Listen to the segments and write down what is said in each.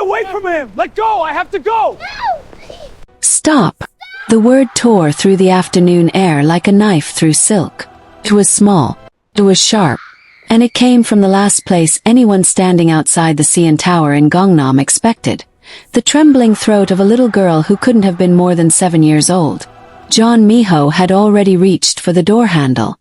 away from him! Let go! I have to go! Stop! The word tore through the afternoon air like a knife through silk. It was small. It was sharp. And it came from the last place anyone standing outside the CN Tower in Gangnam expected. The trembling throat of a little girl who couldn't have been more than 7 years old. Jeon Minho had already reached for the door handle.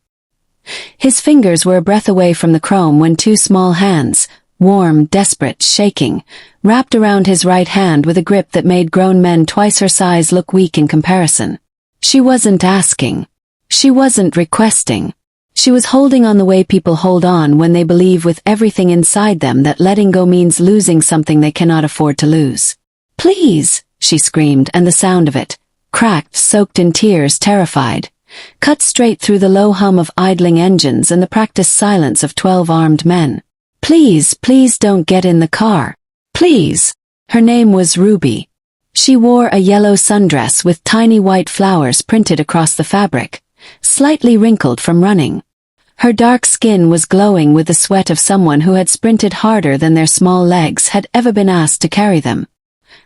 His fingers were a breath away from the chrome when two small hands, warm, desperate, shaking, wrapped around his right hand with a grip that made grown men twice her size look weak in comparison. She wasn't asking. She wasn't requesting. She was holding on the way people hold on when they believe with everything inside them that letting go means losing something they cannot afford to lose. "Please," she screamed, and the sound of it, cracked, soaked in tears, terrified, cut straight through the low hum of idling engines and the practiced silence of 12 armed men. "Please, please don't get in the car. Please." Her name was Ruby. She wore a yellow sundress with tiny white flowers printed across the fabric, slightly wrinkled from running. Her dark skin was glowing with the sweat of someone who had sprinted harder than their small legs had ever been asked to carry them.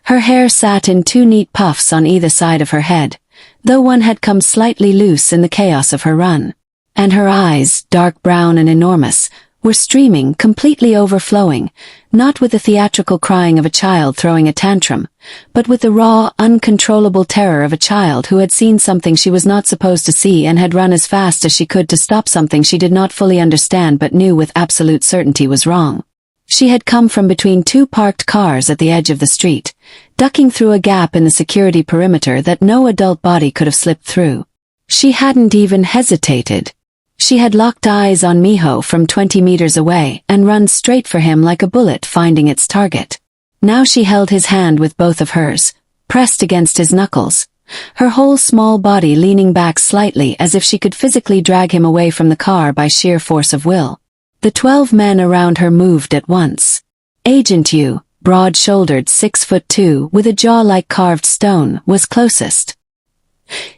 Her hair sat in two neat puffs on either side of her head, though one had come slightly loose in the chaos of her run. And her eyes, dark brown and enormous, were streaming, completely overflowing, not with the theatrical crying of a child throwing a tantrum, but with the raw, uncontrollable terror of a child who had seen something she was not supposed to see and had run as fast as she could to stop something she did not fully understand but knew with absolute certainty was wrong. She had come from between two parked cars at the edge of the street, ducking through a gap in the security perimeter that no adult body could have slipped through. She hadn't even hesitated. She had locked eyes on Minho from 20 meters away and run straight for him like a bullet finding its target. Now she held his hand with both of hers, pressed against his knuckles, her whole small body leaning back slightly as if she could physically drag him away from the car by sheer force of will. The 12 men around her moved at once. Agent Yu, broad-shouldered 6'2", with a jaw like carved stone, was closest.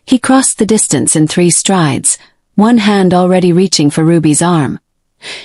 He crossed the distance in 3 strides, one hand already reaching for Ruby's arm.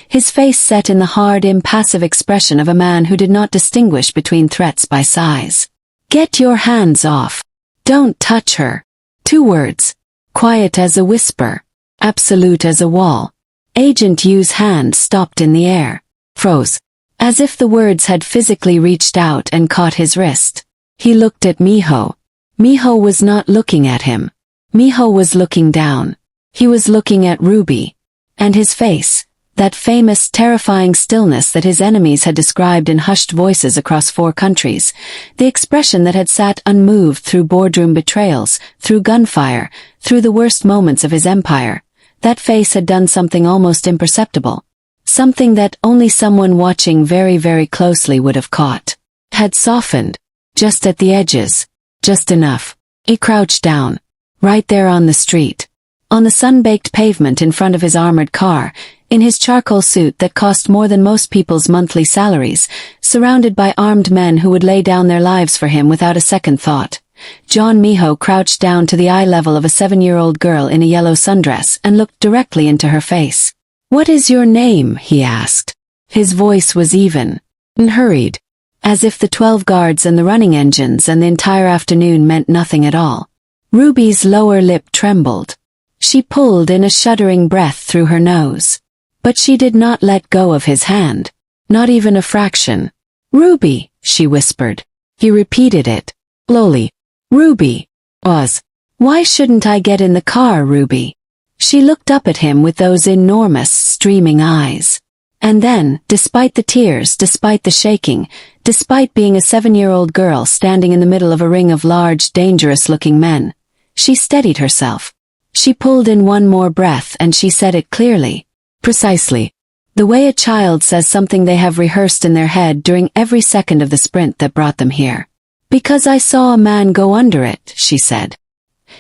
His face set in the hard, impassive expression of a man who did not distinguish between threats by size. "Get your hands off. Don't touch her." 2 words. Quiet as a whisper. Absolute as a wall. Agent Yu's hand stopped in the air. Froze. As if the words had physically reached out and caught his wrist. He looked at Minho. Minho was not looking at him. Minho was looking down. He was looking at Ruby. And his face, that famous, terrifying stillness that his enemies had described in hushed voices across 4 countries, the expression that had sat unmoved through boardroom betrayals, through gunfire, through the worst moments of his empire, that face had done something almost imperceptible. Something that only someone watching very, very closely would have caught. Had softened. Just at the edges. Just enough. He crouched down. Right there on the street. On the sun-baked pavement in front of his armored car, in his charcoal suit that cost more than most people's monthly salaries, surrounded by armed men who would lay down their lives for him without a second thought. Jeon Minho crouched down to the eye level of a 7-year-old girl in a yellow sundress and looked directly into her face. "What is your name?" he asked. His voice was even and hurried, as if the 12 guards and the running engines and the entire afternoon meant nothing at all. Ruby's lower lip trembled. She pulled in a shuddering breath through her nose. But she did not let go of his hand. Not even a fraction. "Ruby," she whispered. He repeated it. Slowly. "Ruby." Why shouldn't I get in the car, Ruby?" She looked up at him with those enormous, streaming eyes. And then, despite the tears, despite the shaking, despite being a 7-year-old girl standing in the middle of a ring of large, dangerous-looking men, she steadied herself. She pulled in one more breath and she said it clearly. Precisely. The way a child says something they have rehearsed in their head during every second of the sprint that brought them here. "Because I saw a man go under it," she said.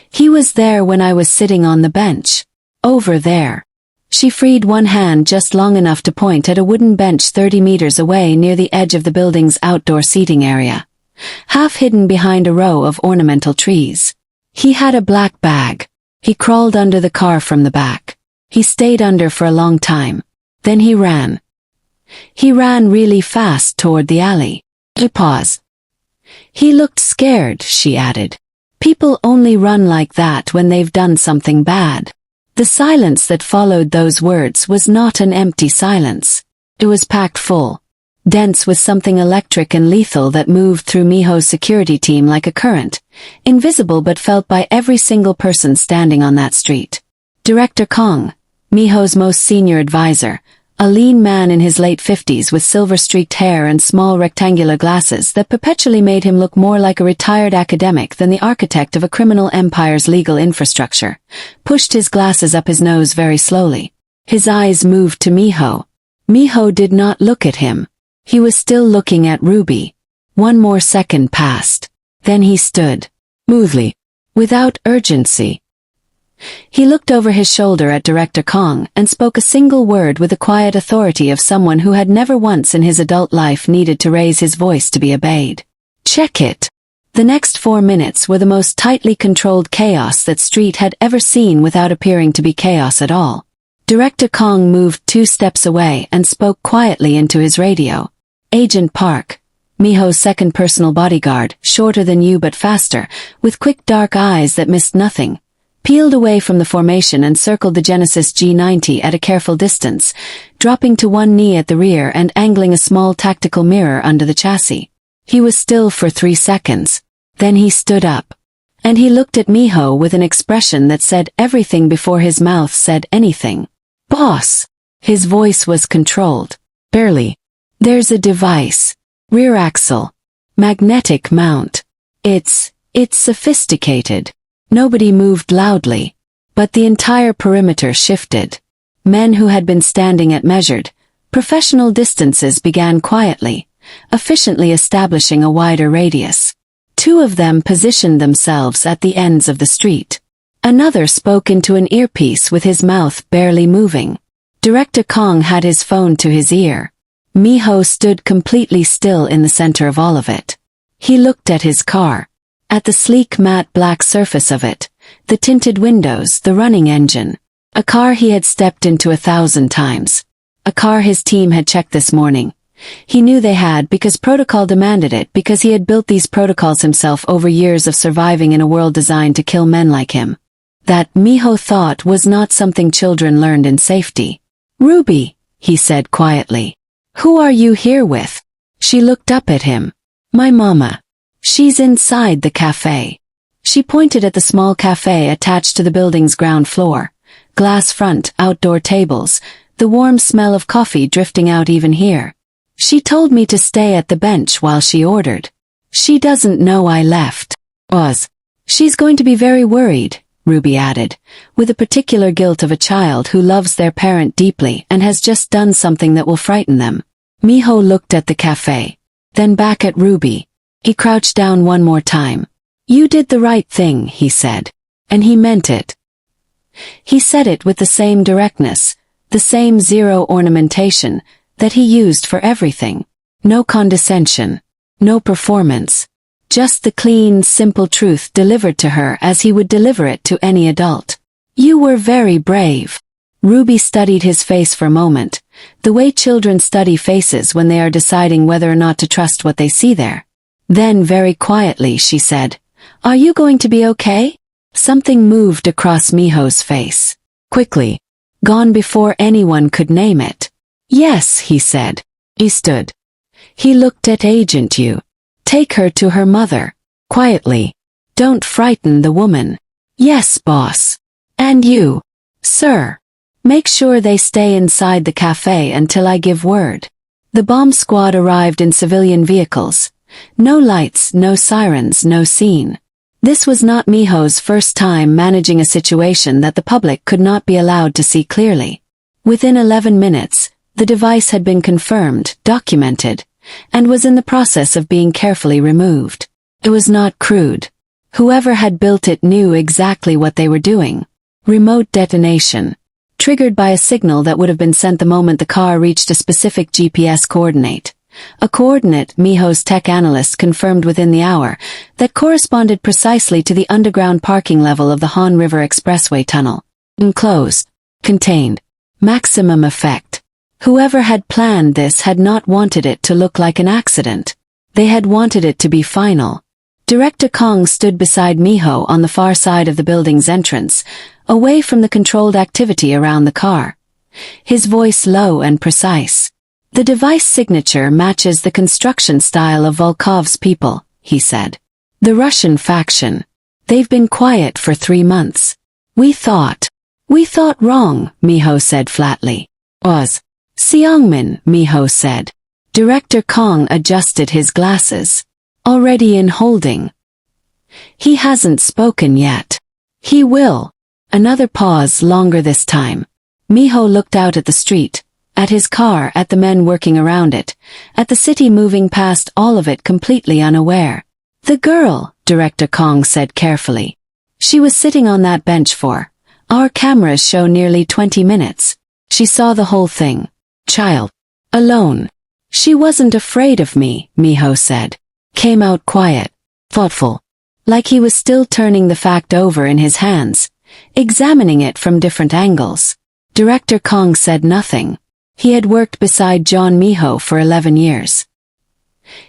"He was there when I was sitting on the bench. Over there." She freed one hand just long enough to point at a wooden bench 30 meters away near the edge of the building's outdoor seating area, half hidden behind a row of ornamental trees. He had a black bag. He crawled under the car from the back. He stayed under for a long time. Then he ran. He ran really fast toward the alley. He paused. He looked scared, she added. People only run like that when they've done something bad. The silence that followed those words was not an empty silence. It was packed full, dense with something electric and lethal that moved through Miho's security team like a current, invisible but felt by every single person standing on that street. Director Kong, Miho's most senior advisor, a lean man in his late 50s with silver-streaked hair and small rectangular glasses that perpetually made him look more like a retired academic than the architect of a criminal empire's legal infrastructure, pushed his glasses up his nose very slowly. His eyes moved to Miho. Miho did not look at him. He was still looking at Ruby. One more second passed. Then he stood, smoothly, without urgency. He looked over his shoulder at Director Kong and spoke a single word with the quiet authority of someone who had never once in his adult life needed to raise his voice to be obeyed. Check it. The next 4 minutes were the most tightly controlled chaos that Street had ever seen without appearing to be chaos at all. Director Kong moved 2 steps away and spoke quietly into his radio. Agent Park, Miho's second personal bodyguard, shorter than you but faster, with quick dark eyes that missed nothing, peeled away from the formation and circled the Genesis G90 at a careful distance, dropping to one knee at the rear and angling a small tactical mirror under the chassis. He was still for 3 seconds. Then he stood up. And he looked at Miho with an expression that said everything before his mouth said anything. Boss! His voice was controlled. Barely. There's a device. Rear axle. Magnetic mount. It's sophisticated. Nobody moved loudly, but the entire perimeter shifted. Men who had been standing at measured, professional distances began quietly, efficiently establishing a wider radius. 2 of them positioned themselves at the ends of the street. Another spoke into an earpiece with his mouth barely moving. Director Kong had his phone to his ear. Miho stood completely still in the center of all of it. He looked at his car. At the sleek matte black surface of it, the tinted windows, the running engine. A car he had stepped into 1,000 times. A car his team had checked this morning. He knew they had because protocol demanded it, because he had built these protocols himself over years of surviving in a world designed to kill men like him. That, Miho thought, was not something children learned in safety. Ruby, he said quietly. Who are you here with? She looked up at him. My mama. She's inside the cafe. She pointed at the small cafe attached to the building's ground floor. Glass front, outdoor tables, the warm smell of coffee drifting out even here. She told me to stay at the bench while she ordered. She doesn't know I left. She's going to be very worried, Ruby added, with the particular guilt of a child who loves their parent deeply and has just done something that will frighten them. Miho looked at the cafe, then back at Ruby. He crouched down one more time. You did the right thing, he said. And he meant it. He said it with the same directness, the same zero ornamentation, that he used for everything. No condescension. No performance. Just the clean, simple truth delivered to her as he would deliver it to any adult. You were very brave. Ruby studied his face for a moment, the way children study faces when they are deciding whether or not to trust what they see there. Then very quietly she said, Are you going to be okay? Something moved across Miho's face. Quickly. Gone before anyone could name it. Yes, he said. He stood. He looked at Agent Yu. Take her to her mother. Quietly. Don't frighten the woman. Yes, boss. And you, sir. Make sure they stay inside the cafe until I give word. The bomb squad arrived in civilian vehicles. No lights, no sirens, no scene. This was not Miho's first time managing a situation that the public could not be allowed to see clearly. Within 11 minutes, the device had been confirmed, documented, and was in the process of being carefully removed. It was not crude. Whoever had built it knew exactly what they were doing. Remote detonation. Triggered by a signal that would have been sent the moment the car reached a specific GPS coordinate. A coordinate Miho's tech analyst confirmed within the hour that corresponded precisely to the underground parking level of the Han River Expressway tunnel. Enclosed. Contained. Maximum effect. Whoever had planned this had not wanted it to look like an accident. They had wanted it to be final. Director Kong stood beside Minho on the far side of the building's entrance, away from the controlled activity around the car. His voice low and precise. "The device signature matches the construction style of Volkov's people," he said. "The Russian faction. They've been quiet for 3 months. We thought wrong," Minho said flatly. "Was Seongmin," Minho said. Director Kong adjusted his glasses. "Already in holding. He hasn't spoken yet. He will." Another pause, longer this time. Minho looked out at the street, at his car, at the men working around it, at the city moving past all of it completely unaware. "The girl," Director Kong said carefully. "She was sitting on that bench for, our cameras show, nearly 20 minutes. She saw the whole thing. Child. Alone. She wasn't afraid of me," Minho said. Came out quiet, thoughtful, like he was still turning the fact over in his hands, examining it from different angles. Director Kong said nothing. He had worked beside Jeon Minho for 11 years.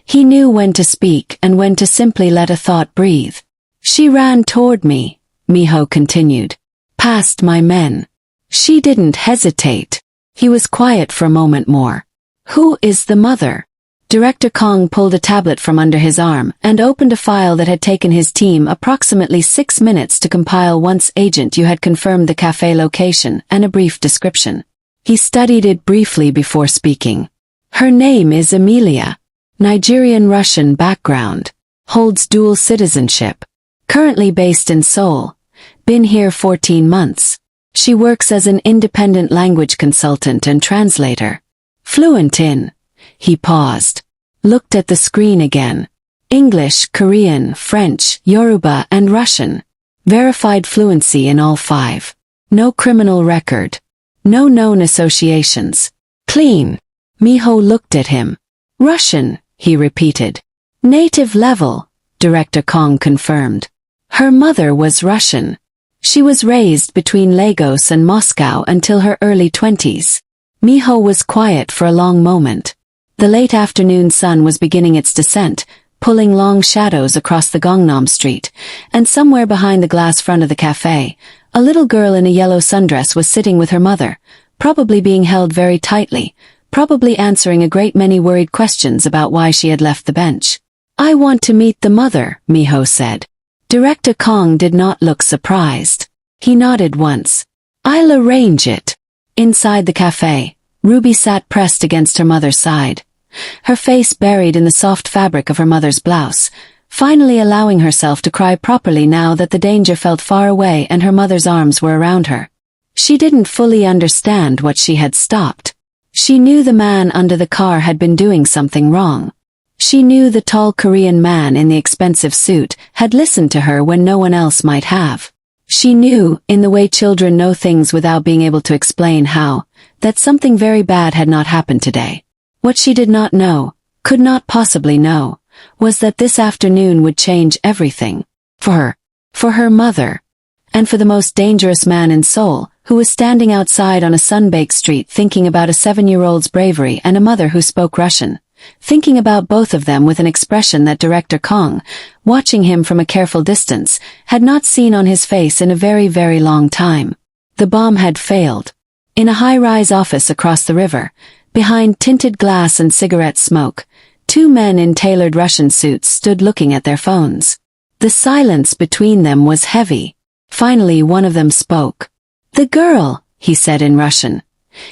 He knew when to speak and when to simply let a thought breathe. "She ran toward me," Minho continued. "Past my men. She didn't hesitate." He was quiet for a moment more. "Who is the mother?" Director Kong pulled a tablet from under his arm and opened a file that had taken his team approximately 6 minutes to compile. "Once, Agent, you had confirmed the cafe location and a brief description." He studied it briefly before speaking. "Her name is Amelia. Nigerian-Russian background. Holds dual citizenship. Currently based in Seoul. Been here 14 months. She works as an independent language consultant and translator. Fluent in..." He paused. Looked at the screen again. "English, Korean, French, Yoruba, and Russian. Verified fluency in all 5. No criminal record. No known associations. Clean." Minho looked at him. "Russian," he repeated. "Native level," Director Kong confirmed. "Her mother was Russian. She was raised between Lagos and Moscow until her early 20s. Minho was quiet for a long moment. The late afternoon sun was beginning its descent, pulling long shadows across the Gangnam Street, and somewhere behind the glass front of the cafe, a little girl in a yellow sundress was sitting with her mother, probably being held very tightly, probably answering a great many worried questions about why she had left the bench. "I want to meet the mother," Minho said. Director Kong did not look surprised. He nodded once. "I'll arrange it." Inside the cafe, Ruby sat pressed against her mother's side, her face buried in the soft fabric of her mother's blouse, finally allowing herself to cry properly now that the danger felt far away and her mother's arms were around her. She didn't fully understand what she had stopped. She knew the man under the car had been doing something wrong. She knew the tall Korean man in the expensive suit had listened to her when no one else might have. She knew, in the way children know things without being able to explain how, that something very bad had not happened today. What she did not know, could not possibly know, was that this afternoon would change everything. For her mother. And for the most dangerous man in Seoul, who was standing outside on a sun-baked street thinking about a 7-year-old's bravery and a mother who spoke Russian. Thinking about both of them with an expression that Director Kong, watching him from a careful distance, had not seen on his face in a very, very long time. The bomb had failed. In a high-rise office across the river, behind tinted glass and cigarette smoke, 2 men in tailored Russian suits stood looking at their phones. The silence between them was heavy. Finally one of them spoke. "The girl," he said in Russian,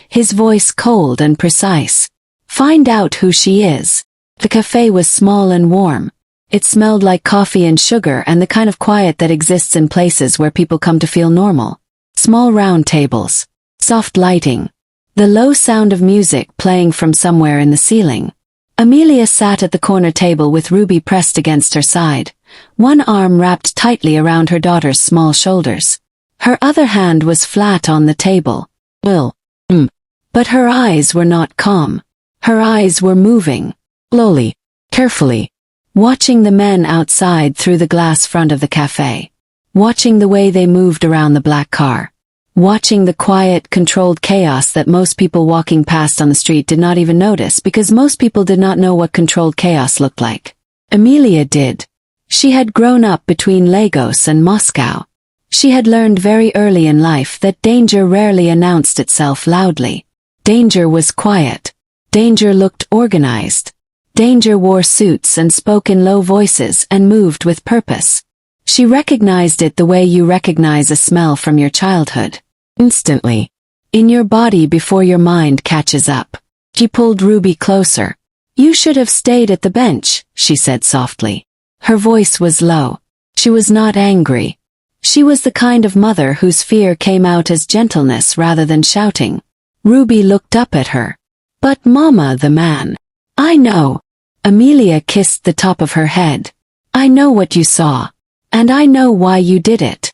his voice cold and precise. "Find out who she is." The cafe was small and warm. It smelled like coffee and sugar and the kind of quiet that exists in places where people come to feel normal. Small round tables. Soft lighting. The low sound of music playing from somewhere in the ceiling. Amelia sat at the corner table with Ruby pressed against her side, one arm wrapped tightly around her daughter's small shoulders. Her other hand was flat on the table. But her eyes were not calm. Her eyes were moving, slowly, carefully, watching the men outside through the glass front of the cafe, watching the way they moved around the black car. watching the quiet, controlled chaos that most people walking past on the street did not even notice because most people did not know what controlled chaos looked like. Amelia did. She had grown up between Lagos and Moscow. She had learned very early in life that danger rarely announced itself loudly. Danger was quiet. Danger looked organized. Danger wore suits and spoke in low voices and moved with purpose. She recognized it the way you recognize a smell from your childhood. Instantly. In your body before your mind catches up. She pulled Ruby closer. "You should have stayed at the bench," she said softly. Her voice was low. She was not angry. She was the kind of mother whose fear came out as gentleness rather than shouting. Ruby looked up at her. "But Mama, the man." "I know." Amelia kissed the top of her head. "I know what you saw. And I know why you did it.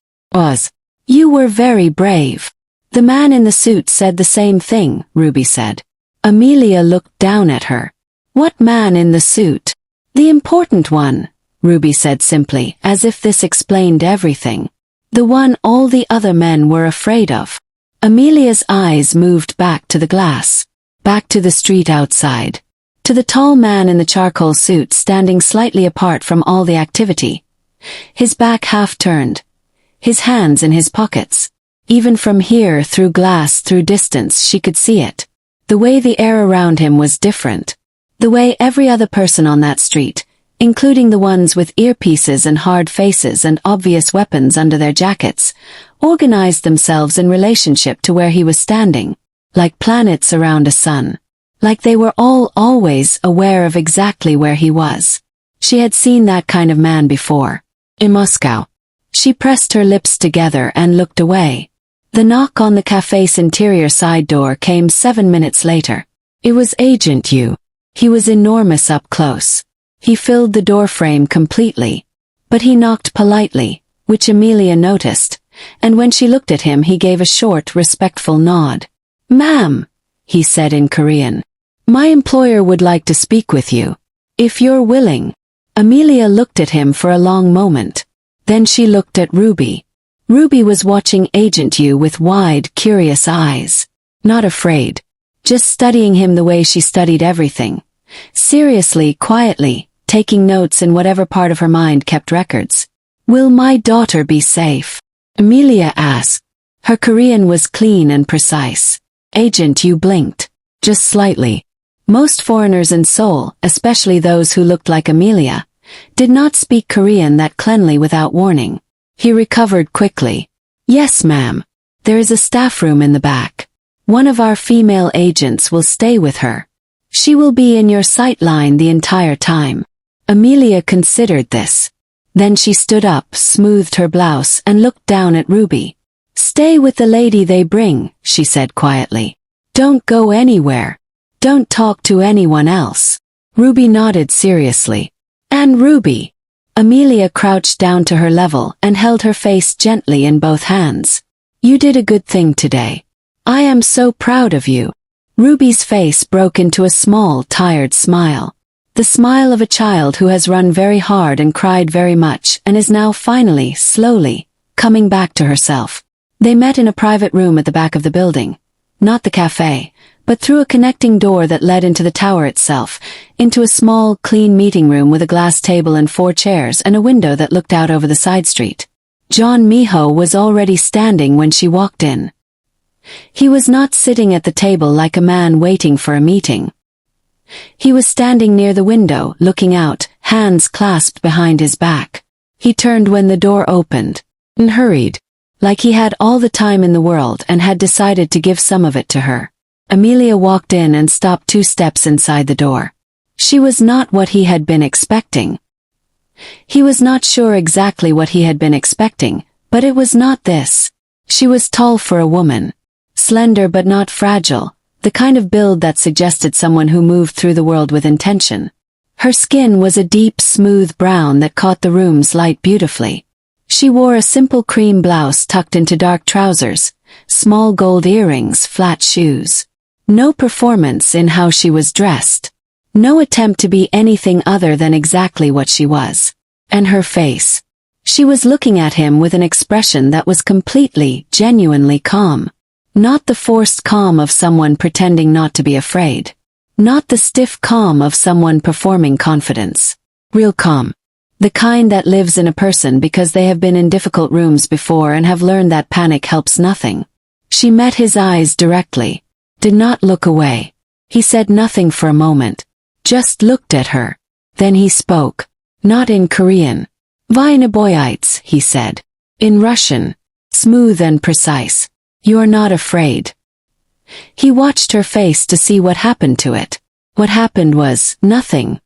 You were very brave." "The man in the suit said the same thing," Ruby said. Amelia looked down at her. "What man in the suit?" "The important one," Ruby said simply, as if this explained everything. "The one all the other men were afraid of." Amelia's eyes moved back to the glass. Back to the street outside. To the tall man in the charcoal suit standing slightly apart from all the activity. His back half turned. His hands in his pockets. Even from here, through glass, through distance, she could see it. The way the air around him was different. The way every other person on that street, including the ones with earpieces and hard faces and obvious weapons under their jackets, organized themselves in relationship to where he was standing, like planets around a sun. Like they were all always aware of exactly where he was. She had seen that kind of man before. In Moscow. She pressed her lips together and looked away. The knock on the cafe's interior side door came 7 minutes later. It was Agent Yu. He was enormous up close. He filled the doorframe completely. But he knocked politely, which Amelia noticed, and when she looked at him he gave a short, respectful nod. "Ma'am," he said in Korean. "My employer would like to speak with you. If you're willing." Amelia looked at him for a long moment. Then she looked at Ruby. Ruby was watching Agent Yu with wide, curious eyes. Not afraid. Just studying him the way she studied everything. Seriously, quietly, taking notes in whatever part of her mind kept records. "Will my daughter be safe?" Amelia asked. Her Korean was clean and precise. Agent Yu blinked. Just slightly. Most foreigners in Seoul, especially those who looked like Amelia, did not speak Korean that cleanly without warning. He recovered quickly. "Yes, ma'am. There is a staff room in the back. One of our female agents will stay with her. She will be in your sight line the entire time." Amelia considered this. Then she stood up, smoothed her blouse, and looked down at Ruby. "Stay with the lady they bring," she said quietly. "Don't go anywhere. Don't talk to anyone else." Ruby nodded seriously. "And Ruby." Amelia crouched down to her level and held her face gently in both hands. "You did a good thing today. I am so proud of you." Ruby's face broke into a small, tired smile. The smile of a child who has run very hard and cried very much and is now finally, slowly, coming back to herself. They met in a private room at the back of the building. Not the cafe, but through a connecting door that led into the tower itself, into a small, clean meeting room with a glass table and 4 chairs and a window that looked out over the side street. Jeon Minho was already standing when she walked in. He was not sitting at the table like a man waiting for a meeting. He was standing near the window, looking out, hands clasped behind his back. He turned when the door opened, and hurried, like he had all the time in the world and had decided to give some of it to her. Amelia walked in and stopped 2 steps inside the door. She was not what he had been expecting. He was not sure exactly what he had been expecting, but it was not this. She was tall for a woman. Slender but not fragile, the kind of build that suggested someone who moved through the world with intention. Her skin was a deep, smooth brown that caught the room's light beautifully. She wore a simple cream blouse tucked into dark trousers, small gold earrings, flat shoes. No performance in how she was dressed. No attempt to be anything other than exactly what she was. And her face. She was looking at him with an expression that was completely, genuinely calm. Not the forced calm of someone pretending not to be afraid. Not the stiff calm of someone performing confidence. Real calm. The kind that lives in a person because they have been in difficult rooms before and have learned that panic helps nothing. She met his eyes directly. Did not look away. He said nothing for a moment. Just looked at her. Then he spoke. Not in Korean. "Vy ne boyites," he said. In Russian. Smooth and precise. "You're not afraid." He watched her face to see what happened to it. What happened was nothing.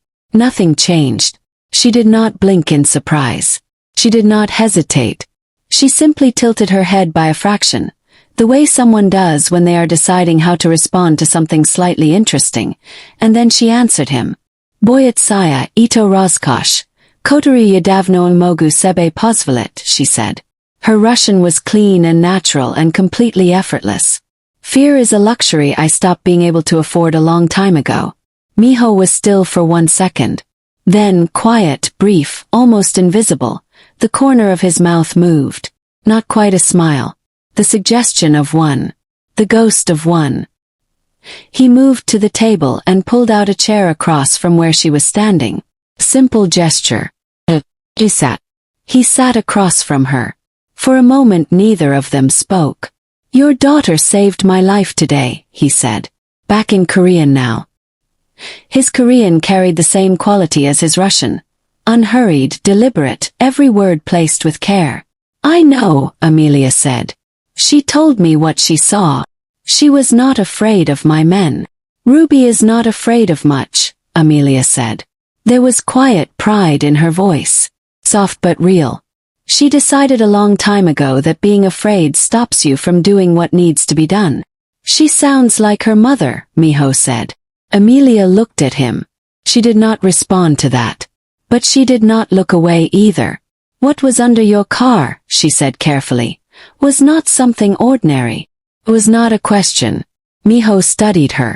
Nothing changed. She did not blink in surprise. She did not hesitate. She simply tilted her head by a fraction, the way someone does when they are deciding how to respond to something slightly interesting, and then she answered him. "Boyetsaya ito rozkosh, kotori yadavno mogu sebe pozvolit," she said. Her Russian was clean and natural and completely effortless. "Fear is a luxury I stopped being able to afford a long time ago." Minho was still for 1 second. Then, quiet, brief, almost invisible, the corner of his mouth moved. Not quite a smile. The suggestion of one. The ghost of one. He moved to the table and pulled out a chair across from where she was standing. Simple gesture. He sat. He sat across from her. For a moment neither of them spoke. "Your daughter saved my life today," he said. Back in Korean now. His Korean carried the same quality as his Russian. Unhurried, deliberate, every word placed with care. "I know," Amelia said. "She told me what she saw. She was not afraid of my men." "Ruby is not afraid of much," Amelia said. There was quiet pride in her voice. Soft but real. She decided a long time ago that being afraid stops you from doing what needs to be done. "She sounds like her mother," Minho said. Amelia looked at him. She did not respond to that. But she did not look away either. "What was under your car," she said carefully, "was not something ordinary. It was not a question." Minho studied her.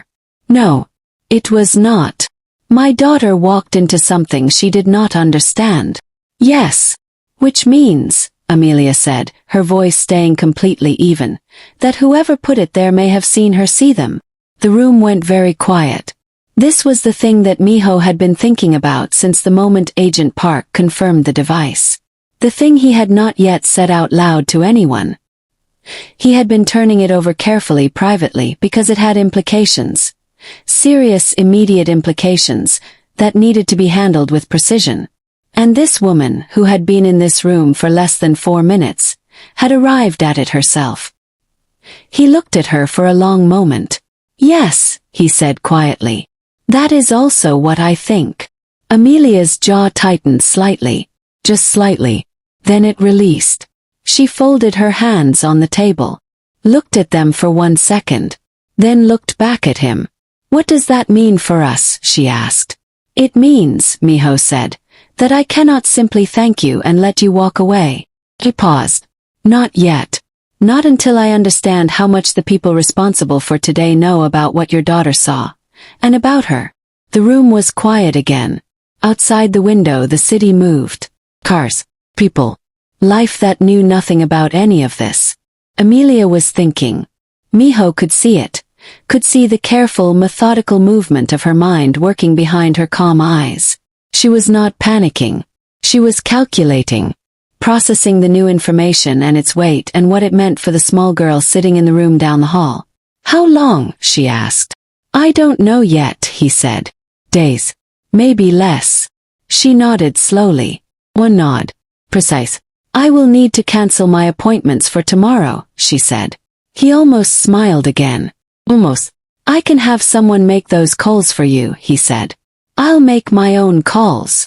"No. It was not. My daughter walked into something she did not understand." "Yes. Which means," Amelia said, her voice staying completely even, "that whoever put it there may have seen her see them." The room went very quiet. This was the thing that Minho had been thinking about since the moment Agent Park confirmed the device. The thing he had not yet said out loud to anyone. He had been turning it over carefully privately because it had implications. Serious, immediate implications that needed to be handled with precision. And this woman, who had been in this room for less than 4 minutes, had arrived at it herself. He looked at her for a long moment. "Yes," he said quietly. "That is also what I think." Amelia's jaw tightened slightly. Just slightly. Then it released. She folded her hands on the table. Looked at them for 1 second. Then looked back at him. "What does that mean for us?" she asked. "It means," Minho said, "that I cannot simply thank you and let you walk away." He paused. "Not yet. Not until I understand how much the people responsible for today know about what your daughter saw. And about her." The room was quiet again. Outside the window the city moved. Cars. People. Life that knew nothing about any of this. Amelia was thinking. Minho could see it. Could see the careful, methodical movement of her mind working behind her calm eyes. She was not panicking. She was calculating. Processing the new information and its weight and what it meant for the small girl sitting in the room down the hall. "How long?" she asked. "I don't know yet," he said. "Days. Maybe less." She nodded slowly. One nod. "Precise. I will need to cancel my appointments for tomorrow," she said. He almost smiled again. "Almost. I can have someone make those calls for you," he said. "I'll make my own calls."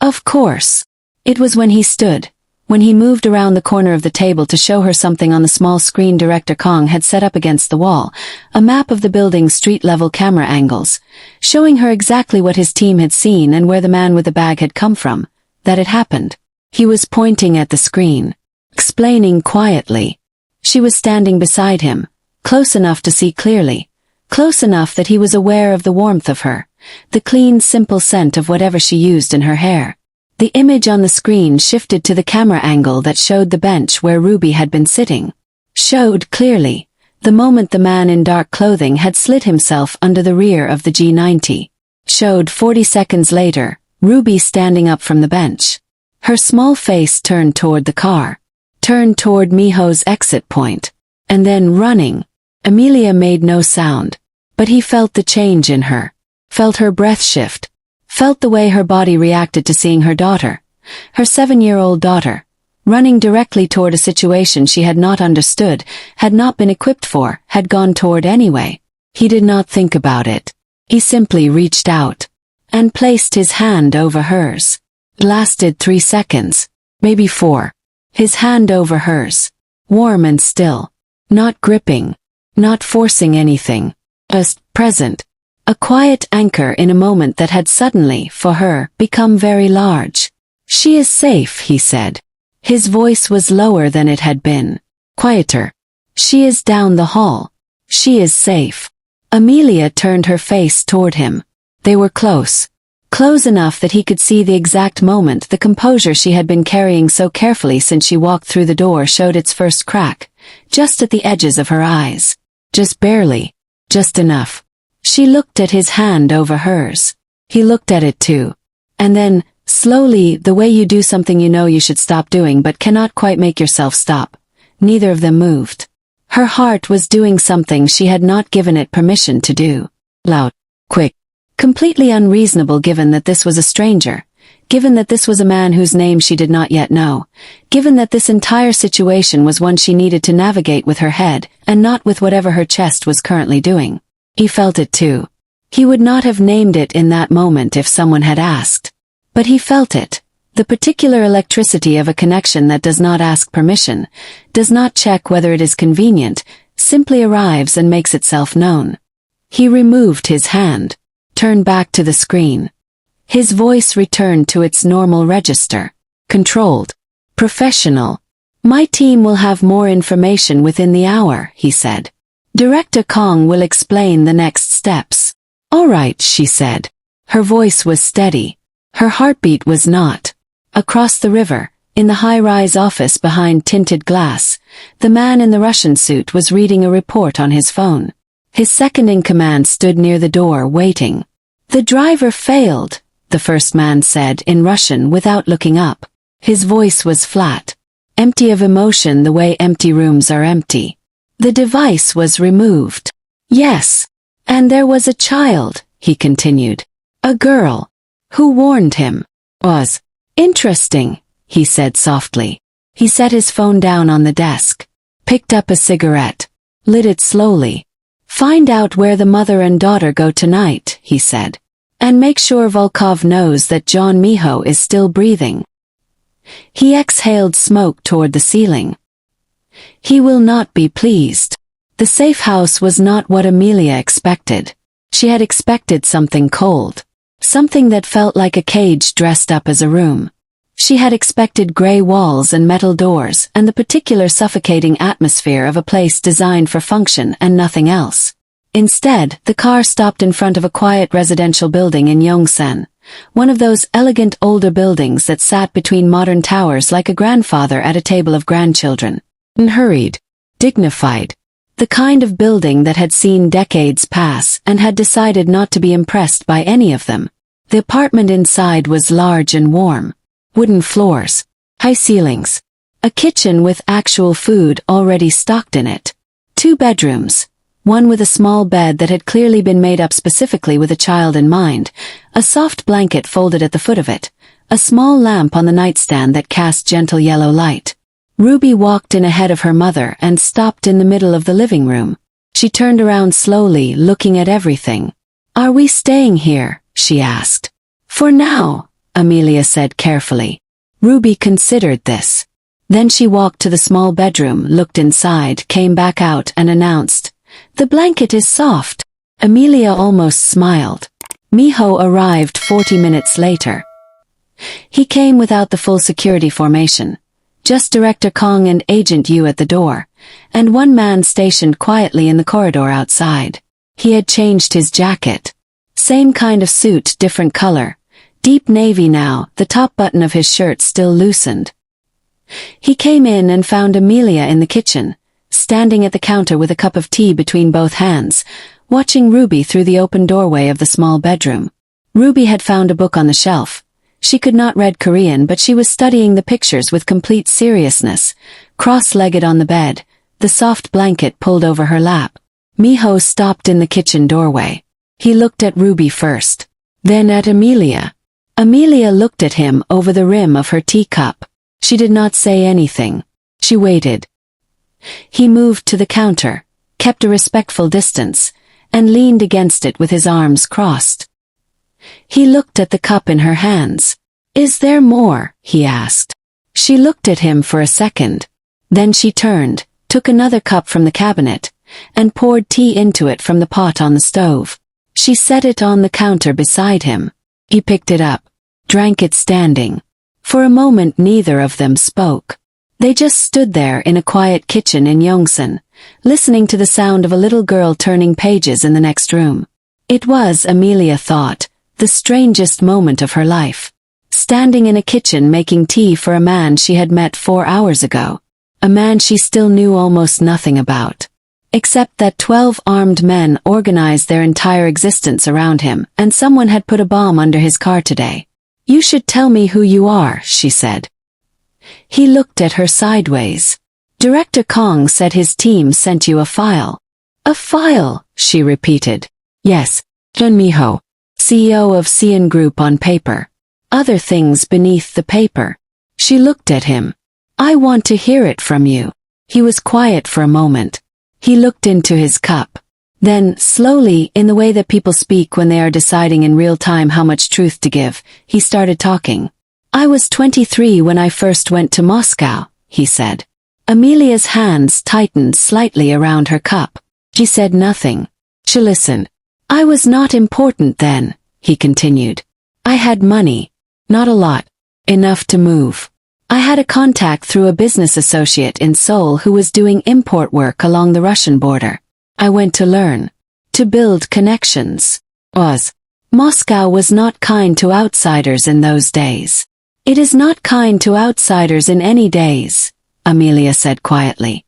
"Of course." It was when he stood. When he moved around the corner of the table to show her something on the small screen Director Kong had set up against the wall, a map of the building's street-level camera angles, showing her exactly what his team had seen and where the man with the bag had come from, that it happened. He was pointing at the screen, explaining quietly. She was standing beside him, close enough to see clearly, close enough that he was aware of the warmth of her, the clean, simple scent of whatever she used in her hair. The image on the screen shifted to the camera angle that showed the bench where Ruby had been sitting. Showed clearly the moment the man in dark clothing had slid himself under the rear of the G90. Showed 40 seconds later, Ruby standing up from the bench. Her small face turned toward the car. Turned toward Miho's exit point. And then running. Amelia made no sound. But he felt the change in her. Felt her breath shift. Felt the way her body reacted to seeing her daughter. Her 7-year-old daughter. Running directly toward a situation she had not understood, had not been equipped for, had gone toward anyway. He did not think about it. He simply reached out. And placed his hand over hers. It lasted 3 seconds. Maybe 4. His hand over hers. Warm and still. Not gripping. Not forcing anything. Just present. A quiet anchor in a moment that had suddenly, for her, become very large. She is safe, he said. His voice was lower than it had been. Quieter. She is down the hall. She is safe. Amelia turned her face toward him. They were close. Close enough that he could see the exact moment the composure she had been carrying so carefully since she walked through the door showed its first crack, just at the edges of her eyes. Just barely. Just enough. She looked at his hand over hers. He looked at it too. And then, slowly, the way you do something you know you should stop doing but cannot quite make yourself stop. Neither of them moved. Her heart was doing something she had not given it permission to do. Loud. Quick. Completely unreasonable given that this was a stranger. Given that this was a man whose name she did not yet know. Given that this entire situation was one she needed to navigate with her head, and not with whatever her chest was currently doing. He felt it too. He would not have named it in that moment if someone had asked. But he felt it. The particular electricity of a connection that does not ask permission, does not check whether it is convenient, simply arrives and makes itself known. He removed his hand. Turned back to the screen. His voice returned to its normal register. Controlled. Professional. My team will have more information within the hour, he said. Director Kong will explain the next steps. All right, she said. Her voice was steady. Her heartbeat was not. Across the river, in the high-rise office behind tinted glass, the man in the Russian suit was reading a report on his phone. His second-in-command stood near the door waiting. The driver failed, the first man said in Russian without looking up. His voice was flat. Empty of emotion the way empty rooms are empty. The device was removed. Yes. And there was a child, he continued. A girl. Who warned him. Was. Interesting, he said softly. He set his phone down on the desk. Picked up a cigarette. Lit it slowly. Find out where the mother and daughter go tonight, he said. And make sure Volkov knows that Jeon Minho is still breathing. He exhaled smoke toward the ceiling. He will not be pleased. The safe house was not what Amelia expected. She had expected something cold. Something that felt like a cage dressed up as a room. She had expected gray walls and metal doors and the particular suffocating atmosphere of a place designed for function and nothing else. Instead, the car stopped in front of a quiet residential building in Yongsan, one of those elegant older buildings that sat between modern towers like a grandfather at a table of grandchildren. Unhurried, dignified. The kind of building that had seen decades pass and had decided not to be impressed by any of them. The apartment inside was large and warm. Wooden floors. High ceilings. A kitchen with actual food already stocked in it. 2 bedrooms. One with a small bed that had clearly been made up specifically with a child in mind, a soft blanket folded at the foot of it, a small lamp on the nightstand that cast gentle yellow light. Ruby walked in ahead of her mother and stopped in the middle of the living room. She turned around slowly, looking at everything. Are we staying here? She asked. For now, Amelia said carefully. Ruby considered this. Then she walked to the small bedroom, looked inside, came back out and announced, the blanket is soft. Amelia almost smiled. Minho arrived 40 minutes later. He came without the full security formation. Just Director Kong and Agent Yu at the door, and one man stationed quietly in the corridor outside. He had changed his jacket. Same kind of suit, different color. Deep navy now, the top button of his shirt still loosened. He came in and found Amelia in the kitchen, standing at the counter with a cup of tea between both hands, watching Ruby through the open doorway of the small bedroom. Ruby had found a book on the shelf. She could not read Korean, but she was studying the pictures with complete seriousness, cross-legged on the bed, the soft blanket pulled over her lap. Minho stopped in the kitchen doorway. He looked at Ruby first, then at Amelia. Amelia looked at him over the rim of her teacup. She did not say anything. She waited. He moved to the counter, kept a respectful distance, and leaned against it with his arms crossed. He looked at the cup in her hands. "Is there more?" he asked. She looked at him for a second. Then she turned, took another cup from the cabinet, and poured tea into it from the pot on the stove. She set it on the counter beside him. He picked it up, drank it standing. For a moment neither of them spoke. They just stood there in a quiet kitchen in Yongsan, listening to the sound of a little girl turning pages in the next room. It was, Amelia thought, the strangest moment of her life. Standing in a kitchen making tea for a man she had met 4 hours ago. A man she still knew almost nothing about. Except that 12 armed men organized their entire existence around him, and someone had put a bomb under his car today. "You should tell me who you are," she said. He looked at her sideways. "Director Kong said his team sent you a file." "A file," she repeated. "Yes, Jeon Minho, CEO of Seoul Group on paper. Other things beneath the paper." She looked at him. "I want to hear it from you." He was quiet for a moment. He looked into his cup. Then, slowly, in the way that people speak when they are deciding in real time how much truth to give, he started talking. "I was 23 when I first went to Moscow," he said. Amelia's hands tightened slightly around her cup. She said nothing. She listened. "I was not important then," he continued. "I had money. Not a lot. Enough to move. I had a contact through a business associate in Seoul who was doing import work along the Russian border. I went to learn. To build connections. Moscow was not kind to outsiders in those days. It is not kind to outsiders in any days," Amelia said quietly.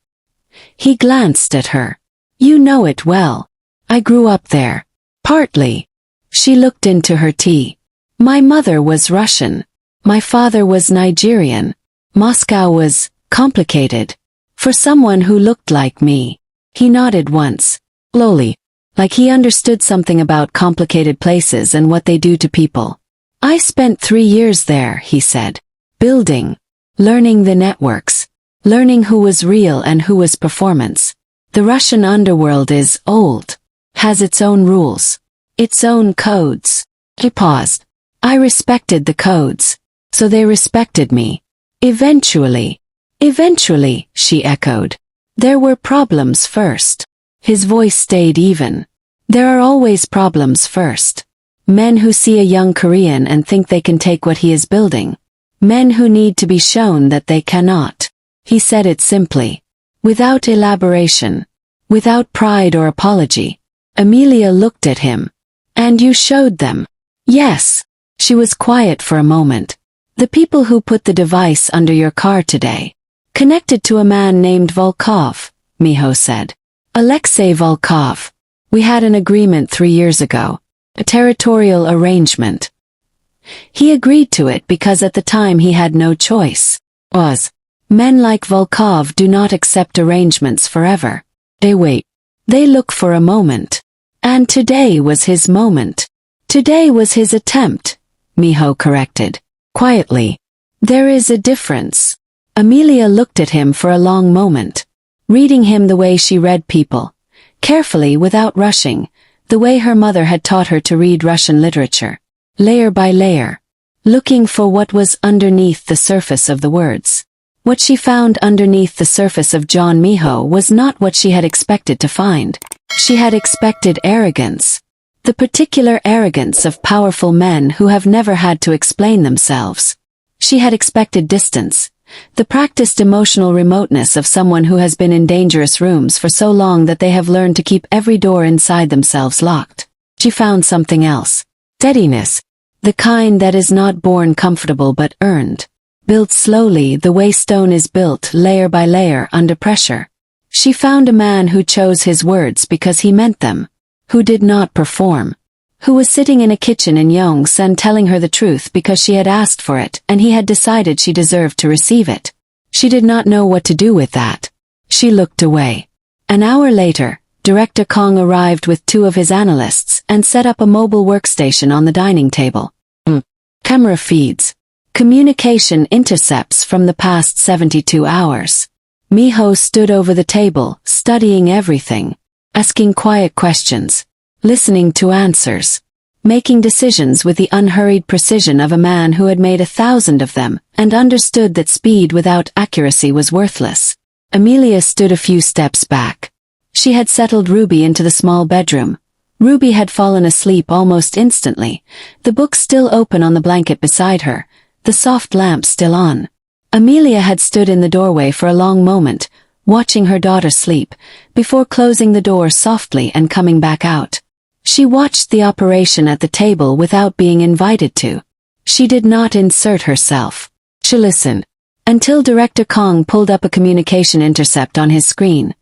He glanced at her. "You know it well. I grew up there. Partly." She looked into her tea. "My mother was Russian. My father was Nigerian. Moscow was complicated. For someone who looked like me." He nodded once, slowly, like he understood something about complicated places and what they do to people. "I spent 3 years there," he said. "Building. Learning the networks. Learning who was real and who was performance. The Russian underworld is old. Has its own rules. Its own codes." He paused. "I respected the codes. So they respected me. Eventually." "Eventually," she echoed. "There were problems first." His voice stayed even. "There are always problems first. Men who see a young Korean and think they can take what he is building. Men who need to be shown that they cannot." He said it simply. Without elaboration. Without pride or apology. Amelia looked at him. "And you showed them?" "Yes." She was quiet for a moment. "The people who put the device under your car today. Connected to a man named Volkov," Minho said. "Alexei Volkov. We had an agreement 3 years ago. A territorial arrangement. He agreed to it because at the time he had no choice. Men like Volkov do not accept arrangements forever. They wait. They look for a moment. And today was his moment. Today was his attempt," Minho corrected. Quietly. "There is a difference." Amelia looked at him for a long moment, reading him the way she read people, carefully without rushing, the way her mother had taught her to read Russian literature, layer by layer, looking for what was underneath the surface of the words. What she found underneath the surface of Jeon Minho was not what she had expected to find. She had expected arrogance. The particular arrogance of powerful men who have never had to explain themselves. She had expected distance. The practiced emotional remoteness of someone who has been in dangerous rooms for so long that they have learned to keep every door inside themselves locked. She found something else. Steadiness. The kind that is not born comfortable but earned. Built slowly the way stone is built layer by layer under pressure. She found a man who chose his words because he meant them. Who did not perform. Who was sitting in a kitchen in Yongsan telling her the truth because she had asked for it and he had decided she deserved to receive it. She did not know what to do with that. She looked away. An hour later, Director Kong arrived with 2 of his analysts and set up a mobile workstation on the dining table. Camera feeds. Communication intercepts from the past 72 hours. Minho stood over the table, studying everything. Asking quiet questions. Listening to answers. Making decisions with the unhurried precision of a man who had made 1,000 of them and understood that speed without accuracy was worthless. Amelia stood a few steps back. She had settled Ruby into the small bedroom. Ruby had fallen asleep almost instantly, the book still open on the blanket beside her, the soft lamp still on. Amelia had stood in the doorway for a long moment, watching her daughter sleep, before closing the door softly and coming back out. She watched the operation at the table without being invited to. She did not insert herself. She listened. Until Director Kong pulled up a communication intercept on his screen.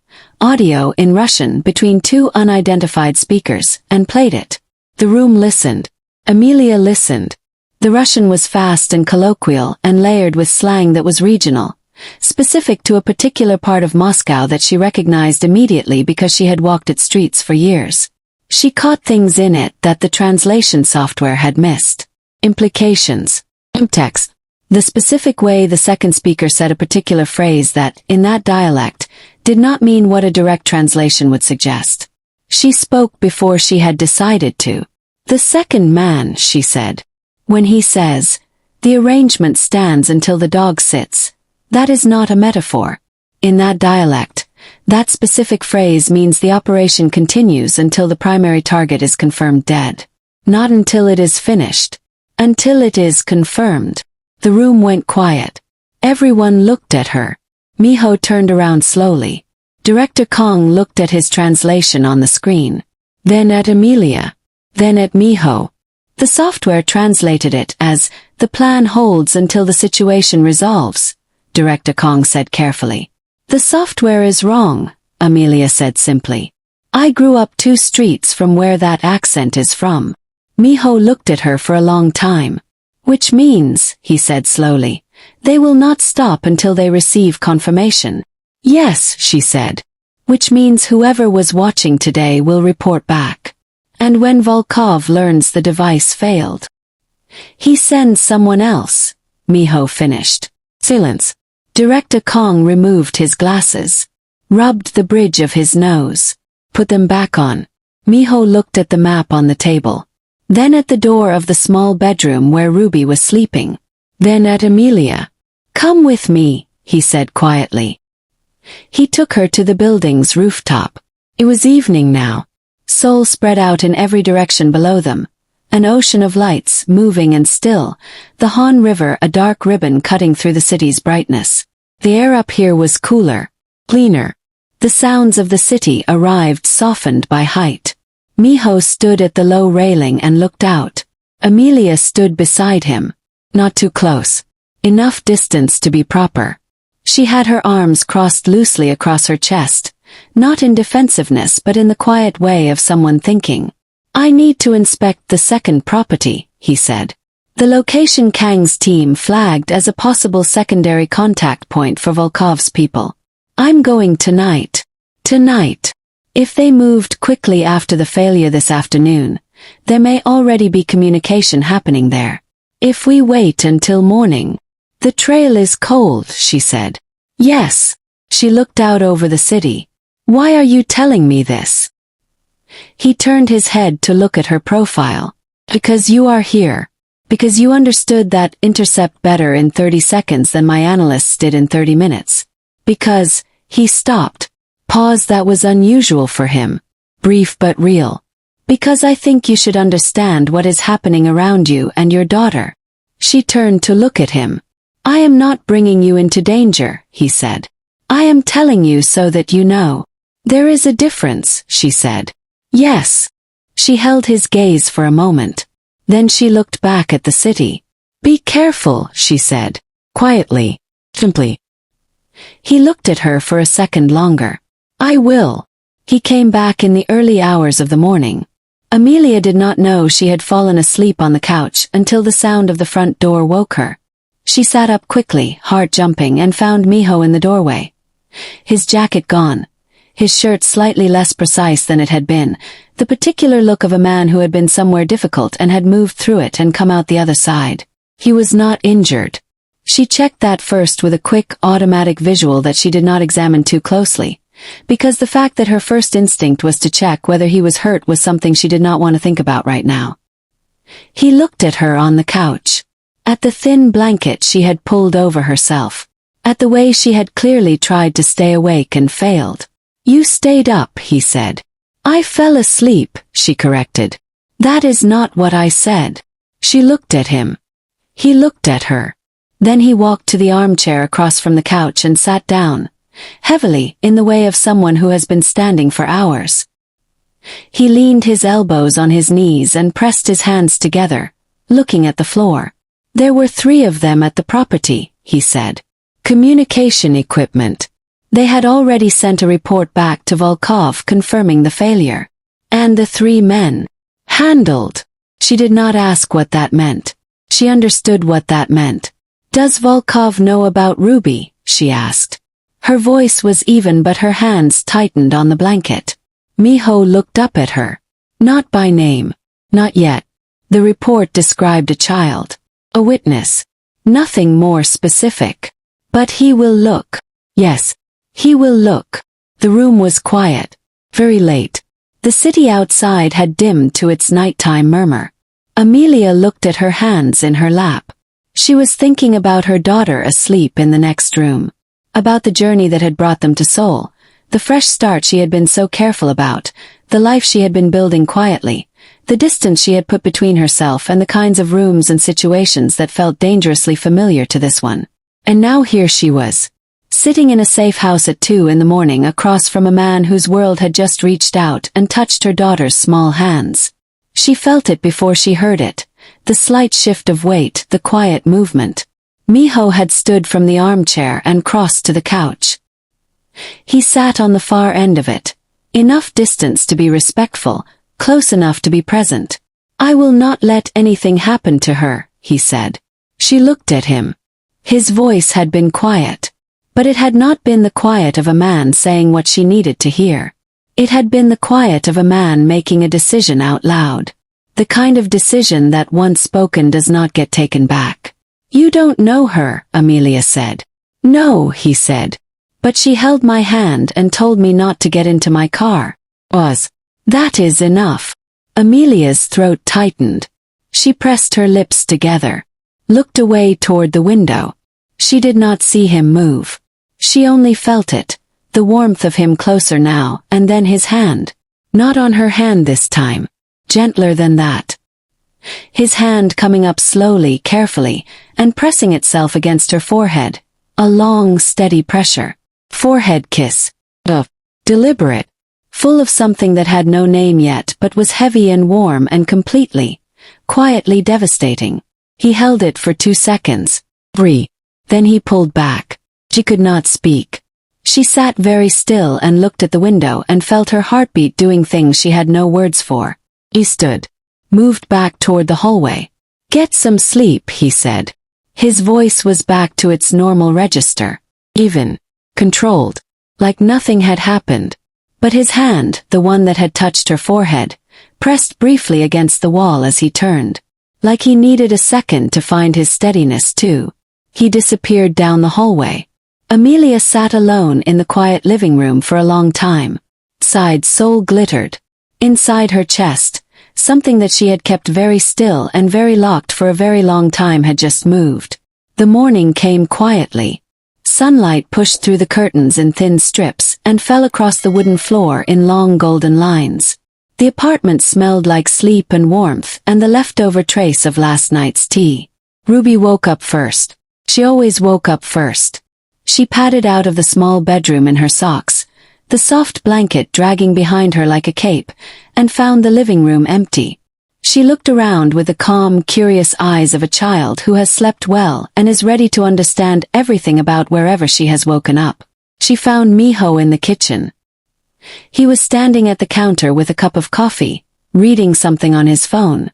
Audio in Russian between 2 unidentified speakers, and played it. The room listened. Amelia listened. The Russian was fast and colloquial and layered with slang that was regional, specific to a particular part of Moscow that she recognized immediately because she had walked its streets for years. She caught things in it that the translation software had missed. Implications. Text. The specific way the second speaker said a particular phrase that, in that dialect, did not mean what a direct translation would suggest. She spoke before she had decided to. The second man, she said. When he says, the arrangement stands until the dog sits, that is not a metaphor. In that dialect, that specific phrase means the operation continues until the primary target is confirmed dead. Not until it is finished. Until it is confirmed. The room went quiet. Everyone looked at her. Minho turned around slowly. Director Kong looked at his translation on the screen. Then at Amelia. Then at Minho. The software translated it as, the plan holds until the situation resolves, Director Kong said carefully. The software is wrong, Amelia said simply. I grew up 2 streets from where that accent is from. Minho looked at her for a long time. Which means, he said slowly, they will not stop until they receive confirmation. Yes, she said. Which means whoever was watching today will report back. And when Volkov learns the device failed, he sends someone else, Minho finished. Silence. Director Kong removed his glasses. Rubbed the bridge of his nose. Put them back on. Minho looked at the map on the table. Then at the door of the small bedroom where Ruby was sleeping. Then at Amelia. Come with me, he said quietly. He took her to the building's rooftop. It was evening now. Seoul spread out in every direction below them. An ocean of lights, moving and still, the Han River a dark ribbon cutting through the city's brightness. The air up here was cooler, cleaner. The sounds of the city arrived softened by height. Minho stood at the low railing and looked out. Amelia stood beside him. Not too close. Enough distance to be proper. She had her arms crossed loosely across her chest, not in defensiveness but in the quiet way of someone thinking. I need to inspect the second property, he said. The location Kang's team flagged as a possible secondary contact point for Volkov's people. I'm going tonight. Tonight. If they moved quickly after the failure this afternoon, there may already be communication happening there. If we wait until morning. The trail is cold, she said. Yes. She looked out over the city. Why are you telling me this? He turned his head to look at her profile. Because you are here. Because you understood that intercept better in 30 seconds than my analysts did in 30 minutes. Because, he stopped. Pause that was unusual for him. Brief but real. Because I think you should understand what is happening around you and your daughter. She turned to look at him. I am not bringing you into danger, he said. I am telling you so that you know. There is a difference, she said. Yes. She held his gaze for a moment. Then she looked back at the city. "Be careful," she said, quietly, simply. He looked at her for a second longer. "I will." He came back in the early hours of the morning. Amelia did not know she had fallen asleep on the couch until the sound of the front door woke her. She sat up quickly, heart jumping, and found Minho in the doorway. His jacket gone, his shirt slightly less precise than it had been, the particular look of a man who had been somewhere difficult and had moved through it and come out the other side. He was not injured. She checked that first with a quick, automatic visual that she did not examine too closely, because the fact that her first instinct was to check whether he was hurt was something she did not want to think about right now. He looked at her on the couch, at the thin blanket she had pulled over herself, at the way she had clearly tried to stay awake and failed. "You stayed up," he said. "I fell asleep," she corrected. "That is not what I said." She looked at him. He looked at her. Then he walked to the armchair across from the couch and sat down, heavily, in the way of someone who has been standing for hours. He leaned his elbows on his knees and pressed his hands together, looking at the floor. "There were 3 of them at the property," he said. "Communication equipment. They had already sent a report back to Volkov confirming the failure. And the 3 men. Handled." She did not ask what that meant. She understood what that meant. "Does Volkov know about Ruby?" she asked. Her voice was even, but her hands tightened on the blanket. Minho looked up at her. "Not by name. Not yet. The report described a child. A witness. Nothing more specific. But he will look. Yes. He will look." The room was quiet. Very late. The city outside had dimmed to its nighttime murmur. Amelia looked at her hands in her lap. She was thinking about her daughter asleep in the next room. About the journey that had brought them to Seoul, the fresh start she had been so careful about, the life she had been building quietly, the distance she had put between herself and the kinds of rooms and situations that felt dangerously familiar to this one. And now here she was, sitting in a safe house at 2 in the morning across from a man whose world had just reached out and touched her daughter's small hands. She felt it before she heard it, the slight shift of weight, the quiet movement. Minho had stood from the armchair and crossed to the couch. He sat on the far end of it, enough distance to be respectful, close enough to be present. "I will not let anything happen to her," he said. She looked at him. His voice had been quiet. But it had not been the quiet of a man saying what she needed to hear. It had been the quiet of a man making a decision out loud. The kind of decision that once spoken does not get taken back. "You don't know her," Amelia said. "No," he said. "But she held my hand and told me not to get into my car." That is enough. Amelia's throat tightened. She pressed her lips together, looked away toward the window. She did not see him move. She only felt it, the warmth of him closer now, and then his hand. Not on her hand this time. Gentler than that. His hand coming up slowly, carefully, and pressing itself against her forehead. A long, steady pressure. Forehead kiss. Deliberate. Full of something that had no name yet but was heavy and warm and quietly devastating. He held it for 2 seconds. Breathe. Then he pulled back. She could not speak. She sat very still and looked at the window and felt her heartbeat doing things she had no words for. He stood, moved back toward the hallway. "Get some sleep," he said. His voice was back to its normal register. Even, controlled, like nothing had happened. But his hand, the one that had touched her forehead, pressed briefly against the wall as he turned. Like he needed a second to find his steadiness too. He disappeared down the hallway. Amelia sat alone in the quiet living room for a long time. Outside Seoul glittered. Inside her chest, something that she had kept very still and very locked for a very long time had just moved. The morning came quietly. Sunlight pushed through the curtains in thin strips and fell across the wooden floor in long golden lines. The apartment smelled like sleep and warmth and the leftover trace of last night's tea. Ruby woke up first. She always woke up first. She padded out of the small bedroom in her socks, the soft blanket dragging behind her like a cape, and found the living room empty. She looked around with the calm, curious eyes of a child who has slept well and is ready to understand everything about wherever she has woken up. She found Minho in the kitchen. He was standing at the counter with a cup of coffee, reading something on his phone.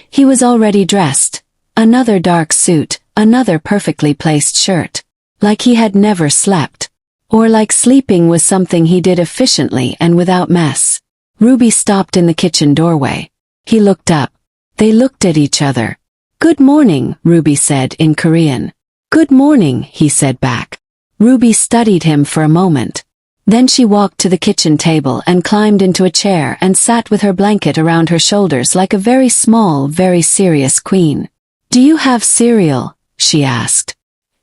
He was already dressed, another dark suit, another perfectly placed shirt. Like he had never slept. Or like sleeping was something he did efficiently and without mess. Ruby stopped in the kitchen doorway. He looked up. They looked at each other. "Good morning," Ruby said in Korean. "Good morning," he said back. Ruby studied him for a moment. Then she walked to the kitchen table and climbed into a chair and sat with her blanket around her shoulders like a very small, very serious queen. "Do you have cereal?" she asked.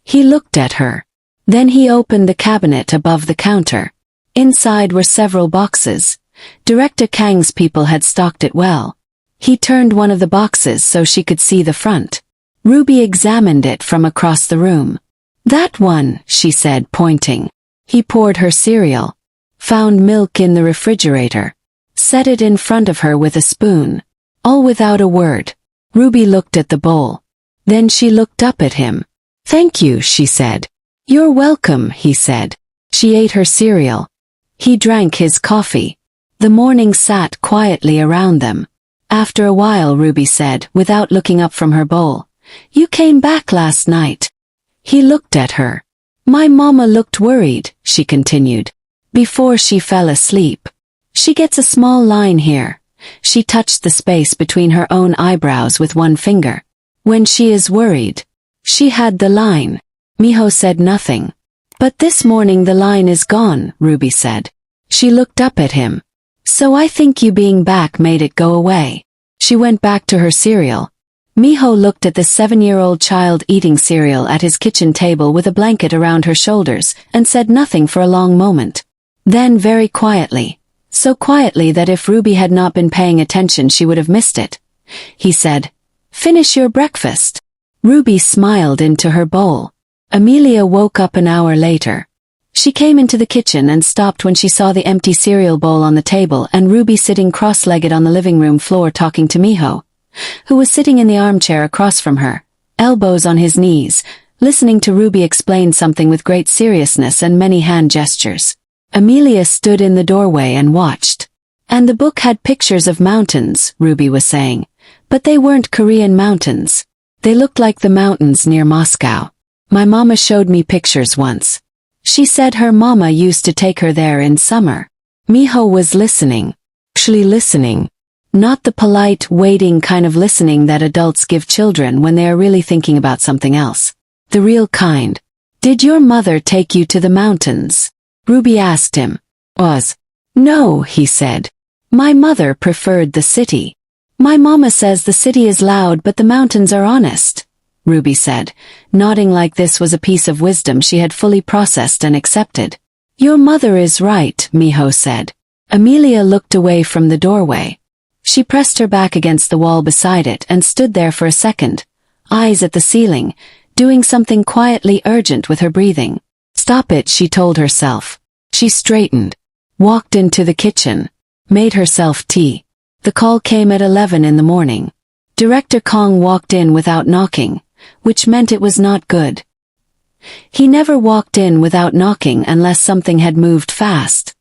He looked at her. Then he opened the cabinet above the counter. Inside were several boxes. Director Kang's people had stocked it well. He turned one of the boxes so she could see the front. Ruby examined it from across the room. "That one," she said, pointing. He poured her cereal. Found milk in the refrigerator. Set it in front of her with a spoon. All without a word. Ruby looked at the bowl. Then she looked up at him. "Thank you," she said. "You're welcome," he said. She ate her cereal. He drank his coffee. The morning sat quietly around them. After a while Ruby said, without looking up from her bowl, "You came back last night." He looked at her. "My mama looked worried," she continued, before she fell asleep. "She gets a small line here." She touched the space between her own eyebrows with one finger. "When she is worried. She had the line." Minho said nothing. "But this morning the line is gone," Ruby said. She looked up at him. "So I think you being back made it go away." She went back to her cereal. Minho looked at the 7-year-old child eating cereal at his kitchen table with a blanket around her shoulders and said nothing for a long moment. Then very quietly, so quietly that if Ruby had not been paying attention she would have missed it, he said, "Finish your breakfast." Ruby smiled into her bowl. Amelia woke up an hour later. She came into the kitchen and stopped when she saw the empty cereal bowl on the table and Ruby sitting cross-legged on the living room floor talking to Minho, who was sitting in the armchair across from her, elbows on his knees, listening to Ruby explain something with great seriousness and many hand gestures. Amelia stood in the doorway and watched. "And the book had pictures of mountains," Ruby was saying, "but they weren't Korean mountains. They looked like the mountains near Moscow. My mama showed me pictures once. She said her mama used to take her there in summer." Minho was listening. Actually listening. Not the polite, waiting kind of listening that adults give children when they are really thinking about something else. The real kind. "Did your mother take you to the mountains?" Ruby asked him. "No," he said. "My mother preferred the city. My mama says the city is loud but the mountains are honest," Ruby said, nodding like this was a piece of wisdom she had fully processed and accepted. "Your mother is right," Minho said. Amelia looked away from the doorway. She pressed her back against the wall beside it and stood there for a second, eyes at the ceiling, doing something quietly urgent with her breathing. "Stop it," she told herself. She straightened, walked into the kitchen, made herself tea. The call came at 11 in the morning. Director Kong walked in without knocking, which meant it was not good. He never walked in without knocking unless something had moved fast.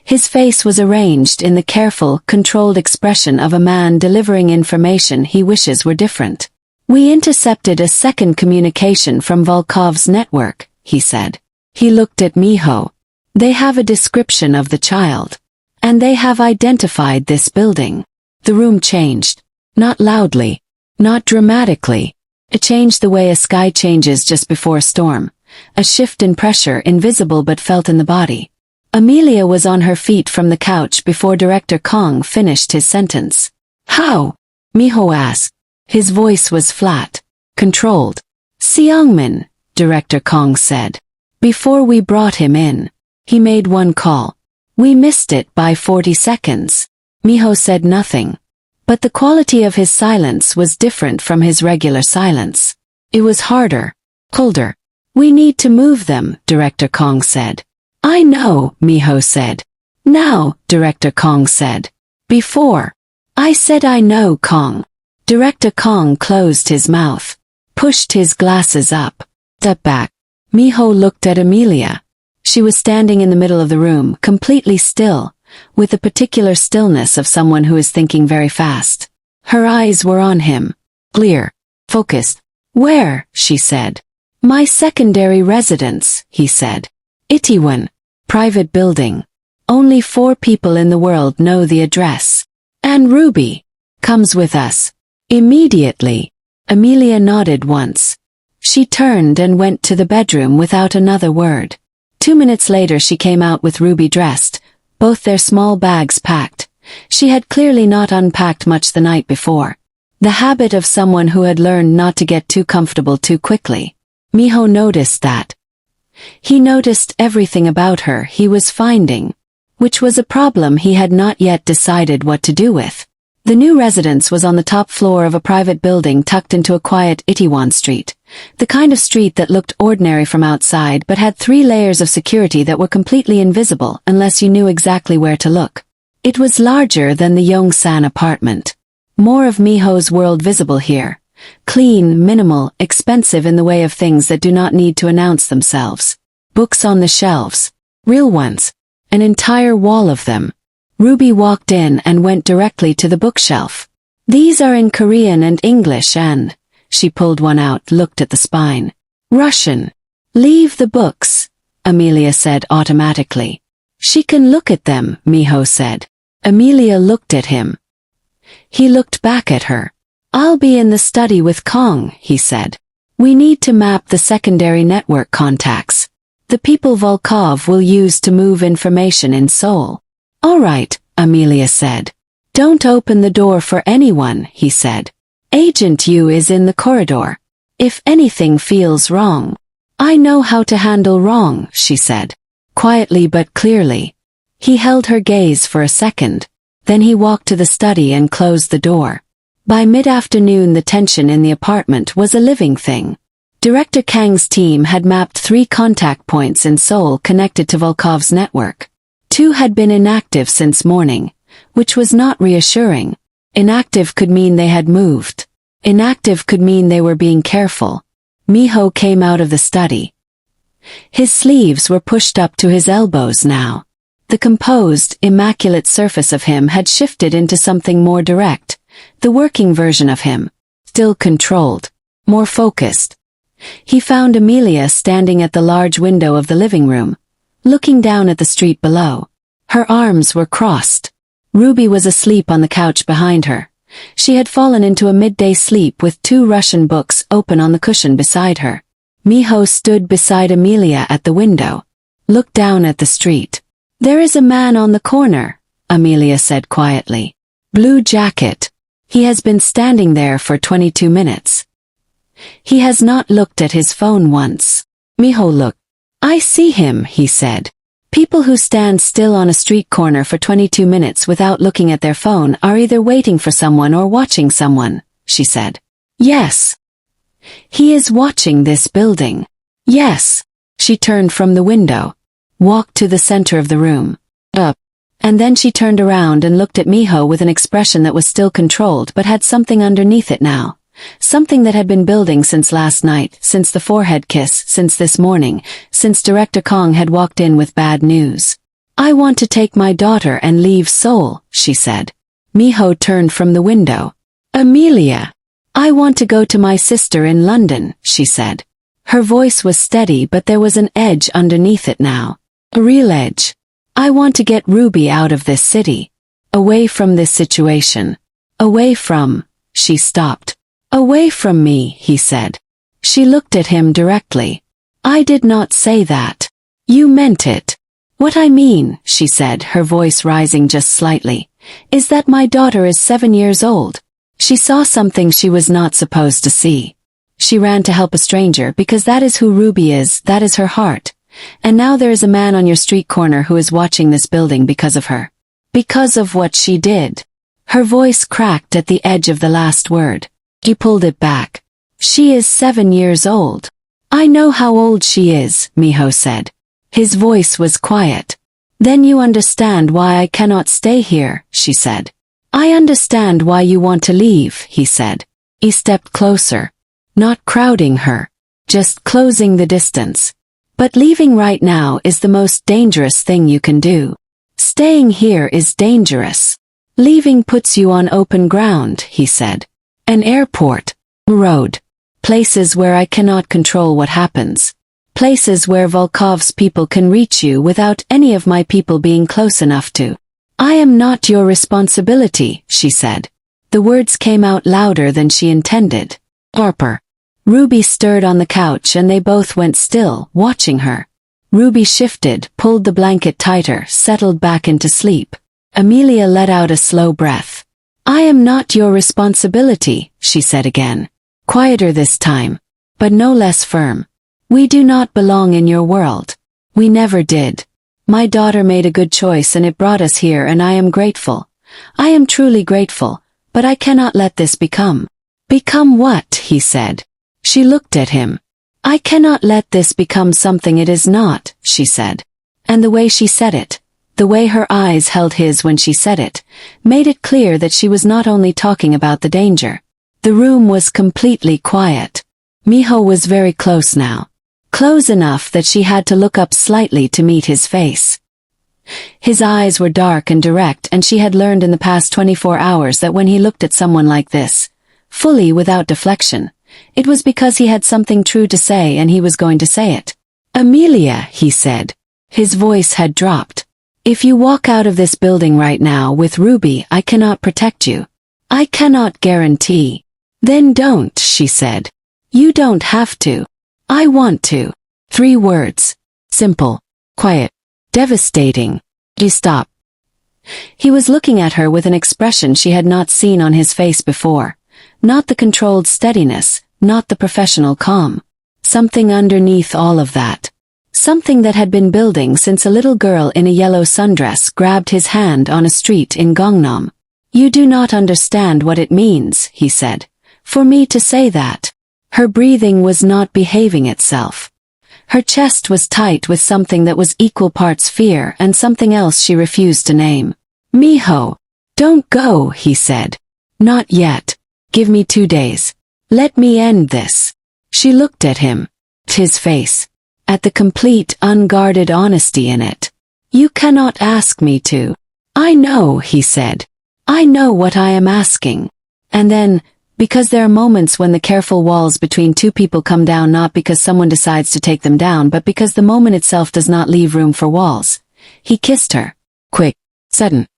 His face was arranged in the careful, controlled expression of a man delivering information he wishes were different. "We intercepted a second communication from Volkov's network," he said. He looked at Minho. "They have a description of the child. And they have identified this building." The room changed. Not loudly. Not dramatically. It changed the way a sky changes just before a storm. A shift in pressure invisible but felt in the body. Amelia was on her feet from the couch before Director Kong finished his sentence. "How?" Minho asked. His voice was flat, controlled. "Seongmin," Director Kong said. "Before we brought him in, he made one call. We missed it by 40 seconds. Minho said nothing. But the quality of his silence was different from his regular silence. It was harder, colder. "We need to move them," Director Kong said. "I know," Minho said. "Now," Director Kong said. "Before." I said I know, Kong. Director Kong closed his mouth, pushed his glasses up. Step back. Minho looked at Amelia. She was standing in the middle of the room, completely still, with the particular stillness of someone who is thinking very fast. Her eyes were on him, clear, focused. Where? She said. My secondary residence, he said. Itaewon. Private building. Only 4 people in the world know the address. And Ruby comes with us. Immediately. Amelia nodded once. She turned and went to the bedroom without another word. 2 minutes later she came out with Ruby dressed, both their small bags packed. She had clearly not unpacked much the night before. The habit of someone who had learned not to get too comfortable too quickly. Minho noticed that. He noticed everything about her he was finding, which was a problem he had not yet decided what to do with. The new residence was on the top floor of a private building tucked into a quiet Itaewon street, the kind of street that looked ordinary from outside but had 3 layers of security that were completely invisible unless you knew exactly where to look. It was larger than the Yongsan apartment. More of Miho's world visible here. Clean, minimal, expensive in the way of things that do not need to announce themselves. Books on the shelves. Real ones. An entire wall of them. Ruby walked in and went directly to the bookshelf. These are in Korean and English and, she pulled one out, looked at the spine. Russian. Leave the books, Amelia said automatically. She can look at them, Minho said. Amelia looked at him. He looked back at her. I'll be in the study with Kong, he said. We need to map the secondary network contacts. The people Volkov will use to move information in Seoul. All right, Amelia said. Don't open the door for anyone, he said. Agent Yu is in the corridor. If anything feels wrong. I know how to handle wrong, she said. Quietly but clearly. He held her gaze for a second. Then he walked to the study and closed the door. By mid-afternoon the tension in the apartment was a living thing. Director Kang's team had mapped 3 contact points in Seoul connected to Volkov's network. 2 had been inactive since morning, which was not reassuring. Inactive could mean they had moved. Inactive could mean they were being careful. Minho came out of the study. His sleeves were pushed up to his elbows now. The composed, immaculate surface of him had shifted into something more direct, the working version of him, still controlled, more focused. He found Amelia standing at the large window of the living room, looking down at the street below. Her arms were crossed. Ruby was asleep on the couch behind her. She had fallen into a midday sleep with 2 Russian books open on the cushion beside her. Minho stood beside Amelia at the window, looked down at the street. There is a man on the corner, Amelia said quietly. Blue jacket. He has been standing there for 22 minutes. He has not looked at his phone once. Minho looked. I see him, he said. People who stand still on a street corner for 22 minutes without looking at their phone are either waiting for someone or watching someone, she said. Yes. He is watching this building. Yes. She turned from the window, walked to the center of the room. Up. And then she turned around and looked at Minho with an expression that was still controlled but had something underneath it now. Something that had been building since last night, since the forehead kiss, since this morning, since Director Kong had walked in with bad news. I want to take my daughter and leave Seoul, she said. Minho turned from the window. Amelia. I want to go to my sister in London, she said. Her voice was steady but there was an edge underneath it now. A real edge. I want to get Ruby out of this city. Away from this situation. Away from, she stopped. Away from me, he said. She looked at him directly. I did not say that. You meant it. What I mean, she said, her voice rising just slightly, is that my daughter is 7 years old. She saw something she was not supposed to see. She ran to help a stranger because that is who Ruby is, that is her heart. And now there is a man on your street corner who is watching this building because of her. Because of what she did. Her voice cracked at the edge of the last word. He pulled it back. She is 7 years old. I know how old she is, Minho said. His voice was quiet. Then you understand why I cannot stay here, she said. I understand why you want to leave, he said. He stepped closer. Not crowding her. Just closing the distance. But leaving right now is the most dangerous thing you can do. Staying here is dangerous. Leaving puts you on open ground, he said. An airport. Road. Places where I cannot control what happens. Places where Volkov's people can reach you without any of my people being close enough to. I am not your responsibility, she said. The words came out louder than she intended. Harper. Ruby stirred on the couch and they both went still, watching her. Ruby shifted, pulled the blanket tighter, settled back into sleep. Amelia let out a slow breath. I am not your responsibility, she said again. Quieter this time, but no less firm. We do not belong in your world. We never did. My daughter made a good choice and it brought us here and I am grateful. I am truly grateful, but I cannot let this become. Become what? He said. She looked at him. I cannot let this become something it is not, she said. And the way she said it, the way her eyes held his when she said it, made it clear that she was not only talking about the danger. The room was completely quiet. Minho was very close now. Close enough that she had to look up slightly to meet his face. His eyes were dark and direct and she had learned in the past 24 hours that when he looked at someone like this, fully without deflection, it was because he had something true to say and he was going to say it. Amelia, he said. His voice had dropped. If you walk out of this building right now with Ruby, I cannot protect you. I cannot guarantee. Then don't, she said. You don't have to. I want to. 3 words. Simple. Quiet. Devastating. He stopped. He was looking at her with an expression she had not seen on his face before. Not the controlled steadiness, not the professional calm. Something underneath all of that. Something that had been building since a little girl in a yellow sundress grabbed his hand on a street in Gangnam. You do not understand what it means, he said. For me to say that. Her breathing was not behaving itself. Her chest was tight with something that was equal parts fear and something else she refused to name. Minho. Don't go, he said. Not yet. Give me 2 days. Let me end this. She looked at him. At his face. At the complete, unguarded honesty in it. You cannot ask me to. I know, he said. I know what I am asking. And then, because there are moments when the careful walls between two people come down not because someone decides to take them down but because the moment itself does not leave room for walls. He kissed her. Quick. Sudden.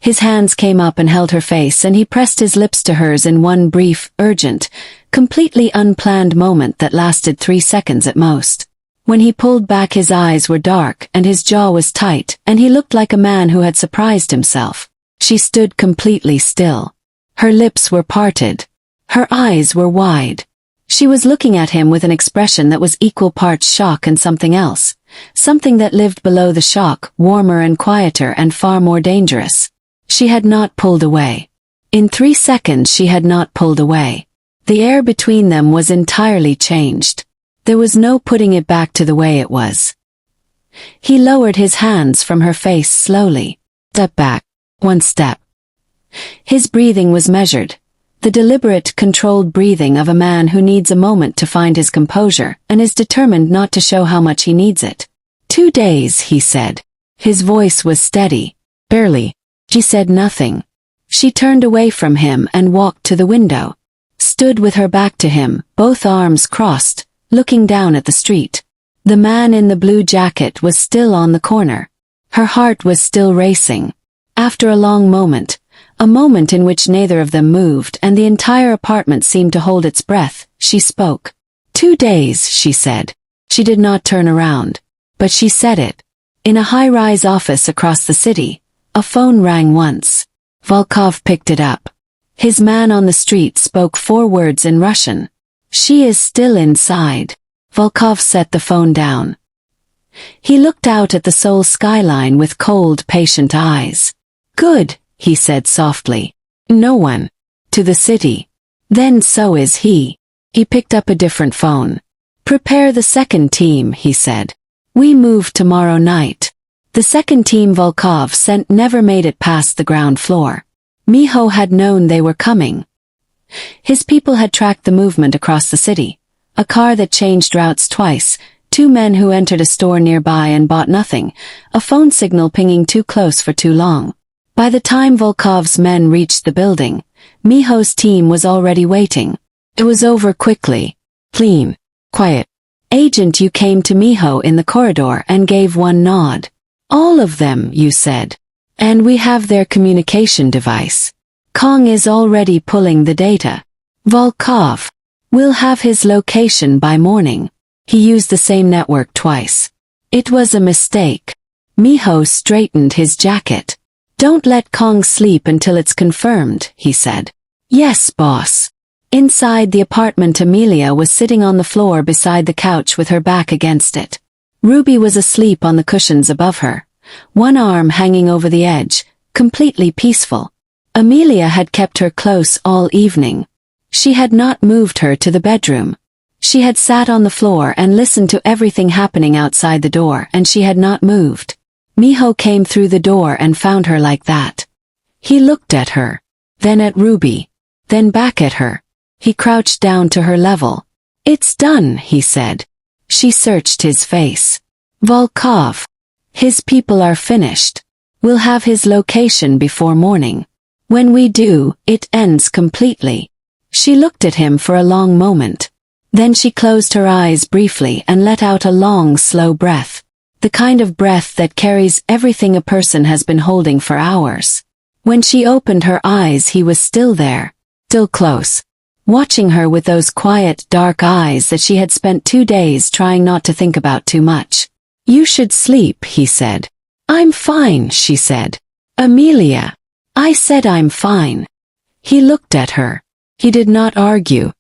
His hands came up and held her face and he pressed his lips to hers in one brief, urgent, completely unplanned moment that lasted 3 seconds at most. When he pulled back his eyes were dark and his jaw was tight and he looked like a man who had surprised himself. She stood completely still. Her lips were parted. Her eyes were wide. She was looking at him with an expression that was equal parts shock and something else. Something that lived below the shock, warmer and quieter and far more dangerous. She had not pulled away. In 3 seconds she had not pulled away. The air between them was entirely changed. There was no putting it back to the way it was. He lowered his hands from her face slowly. Step back. 1 step. His breathing was measured. The deliberate, controlled breathing of a man who needs a moment to find his composure and is determined not to show how much he needs it. 2 days, he said. His voice was steady. Barely. She said nothing. She turned away from him and walked to the window. Stood with her back to him, both arms crossed, looking down at the street. The man in the blue jacket was still on the corner. Her heart was still racing. After a long moment, a moment in which neither of them moved and the entire apartment seemed to hold its breath, she spoke. 2 days, she said. She did not turn around. But she said it. In a high-rise office across the city, a phone rang once. Volkov picked it up. His man on the street spoke 4 words in Russian. She is still inside. Volkov set the phone down. He looked out at the Seoul skyline with cold, patient eyes. Good, he said softly. No one. To the city. Then so is he. He picked up a different phone. Prepare the second team, he said. We move tomorrow night. The second team Volkov sent never made it past the ground floor. Minho had known they were coming. His people had tracked the movement across the city. A car that changed routes twice, 2 men who entered a store nearby and bought nothing, a phone signal pinging too close for too long. By the time Volkov's men reached the building, Minho's team was already waiting. It was over quickly. Clean. Quiet. Agent, you came to Minho in the corridor and gave one nod. All of them, you said. And we have their communication device. Kong is already pulling the data. Volkov. We'll have his location by morning. He used the same network twice. It was a mistake. Minho straightened his jacket. Don't let Kong sleep until it's confirmed, he said. Yes, boss. Inside the apartment, Amelia was sitting on the floor beside the couch with her back against it. Ruby was asleep on the cushions above her, one arm hanging over the edge, completely peaceful. Amelia had kept her close all evening. She had not moved her to the bedroom. She had sat on the floor and listened to everything happening outside the door, and she had not moved. Minho came through the door and found her like that. He looked at her, then at Ruby, then back at her. He crouched down to her level. It's done, he said. She searched his face. Volkov. His people are finished. We'll have his location before morning. When we do, it ends completely. She looked at him for a long moment. Then she closed her eyes briefly and let out a long, slow breath. The kind of breath that carries everything a person has been holding for hours. When she opened her eyes, he was still there, still close, watching her with those quiet, dark eyes that she had spent 2 days trying not to think about too much. You should sleep, he said. I'm fine, she said. Amelia. I said I'm fine. He looked at her. He did not argue.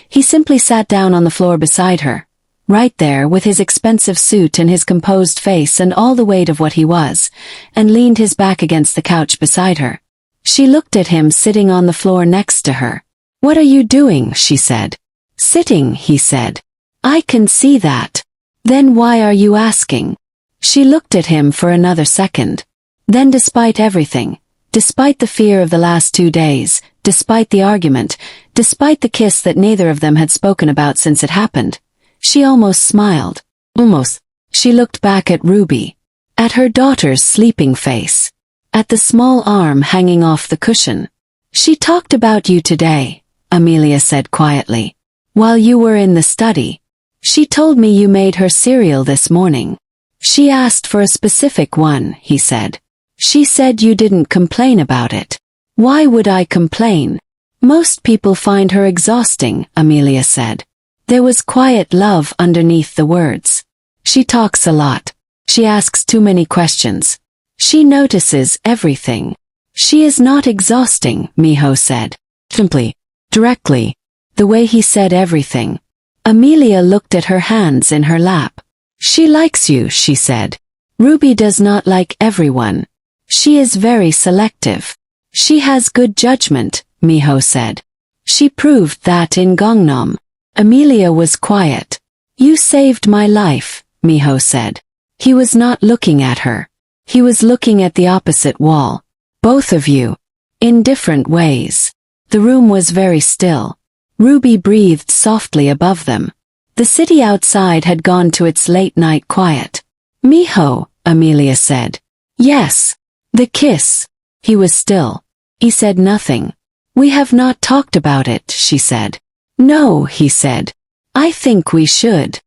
He simply sat down on the floor beside her, right there with his expensive suit and his composed face and all the weight of what he was, and leaned his back against the couch beside her. She looked at him sitting on the floor next to her. What are you doing? She said. Sitting, he said. I can see that. Then why are you asking? She looked at him for another second. Then, despite everything, despite the fear of the last 2 days, despite the argument, despite the kiss that neither of them had spoken about since it happened, she almost smiled. Almost. She looked back at Ruby, at her daughter's sleeping face, at the small arm hanging off the cushion. She talked about you today, Amelia said quietly. While you were in the study. She told me you made her cereal this morning. She asked for a specific one, he said. She said you didn't complain about it. Why would I complain? Most people find her exhausting, Amelia said. There was quiet love underneath the words. She talks a lot. She asks too many questions. She notices everything. She is not exhausting, Minho said. Simply, directly, the way he said everything. Amelia looked at her hands in her lap. She likes you, she said. Ruby does not like everyone. She is very selective. She has good judgment, Minho said. She proved that in Gangnam. Amelia was quiet. You saved my life, Minho said. He was not looking at her. He was looking at the opposite wall. Both of you. In different ways. The room was very still. Ruby breathed softly above them. The city outside had gone to its late-night quiet. Minho, Amelia said. Yes. The kiss. He was still. He said nothing. We have not talked about it, she said. No, he said. I think we should.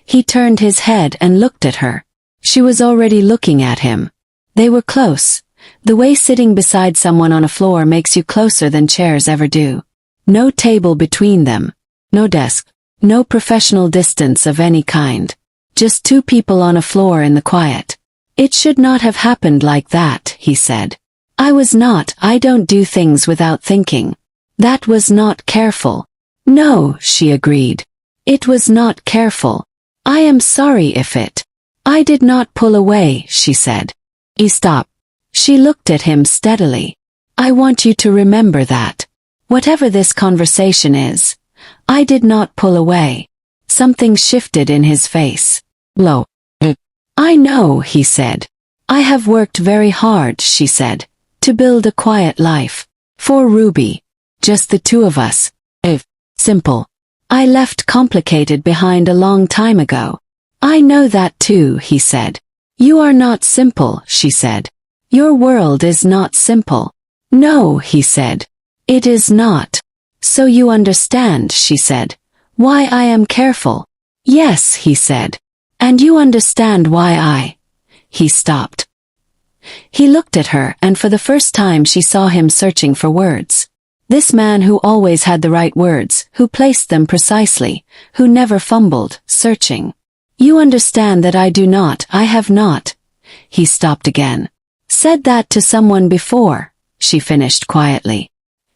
He turned his head and looked at her. She was already looking at him. They were close. The way sitting beside someone on a floor makes you closer than chairs ever do. No table between them. No desk. No professional distance of any kind. Just 2 people on a floor in the quiet. It should not have happened like that, he said. I don't do things without thinking. That was not careful. No, she agreed. It was not careful. I am sorry if it. I did not pull away, she said. He stopped. She looked at him steadily. I want you to remember that. Whatever this conversation is, I did not pull away. Something shifted in his face. Low. I know, he said. I have worked very hard, she said, To build a quiet life. For Ruby. Just the two of us. If simple. I left complicated behind a long time ago. I know that too, he said. You are not simple, she said. Your world is not simple. No, he said. It is not. So you understand, she said, why I am careful. Yes, he said. And you understand why He stopped. He looked at her, and for the first time she saw him searching for words. This man who always had the right words, who placed them precisely, who never fumbled, searching. You understand that I have not. He stopped again. Said that to someone before, she finished quietly.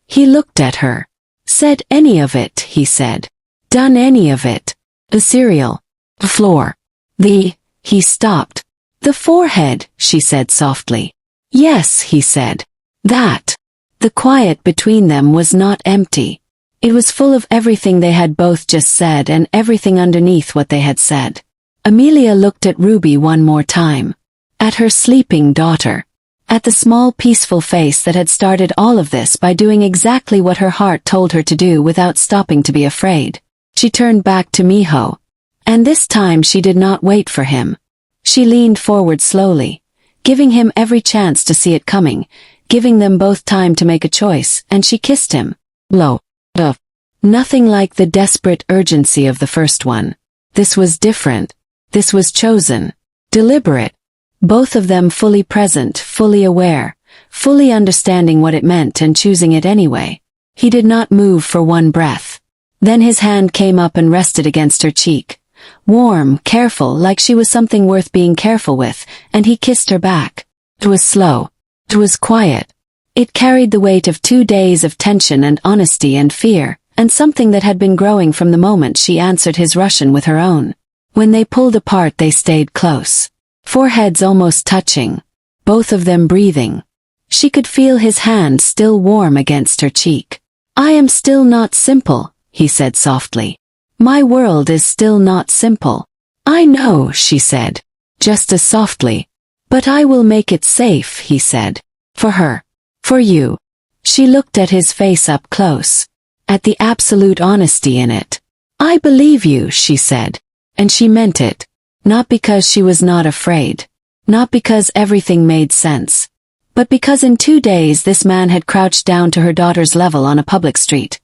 He looked at her. Said any of it, he said. Done any of it. The cereal. The floor. He stopped. The forehead, she said softly. Yes, he said. That. The quiet between them was not empty. It was full of everything they had both just said and everything underneath what they had said. Amelia looked at Ruby one more time. At her sleeping daughter. At the small peaceful face that had started all of this by doing exactly what her heart told her to do without stopping to be afraid. She turned back to Minho. And this time she did not wait for him. She leaned forward slowly, giving him every chance to see it coming, giving them both time to make a choice, and she kissed him. Low. Nothing like the desperate urgency of the first one. This was different. This was chosen. Deliberate. Both of them fully present, fully aware, fully understanding what it meant and choosing it anyway. He did not move for one breath. Then his hand came up and rested against her cheek. Warm, careful, like she was something worth being careful with, and he kissed her back. It was slow. It was quiet. It carried the weight of 2 days of tension and honesty and fear, and something that had been growing from the moment she answered his Russian with her own. When they pulled apart they stayed close. Foreheads almost touching. Both of them breathing. She could feel his hand still warm against her cheek. I am still not simple, he said softly. My world is still not simple. I know, she said, just as softly. But I will make it safe, he said. For her. For you. She looked at his face up close. At the absolute honesty in it. I believe you, she said. And she meant it. Not because she was not afraid. Not because everything made sense. But because in 2 days this man had crouched down to her daughter's level on a public street.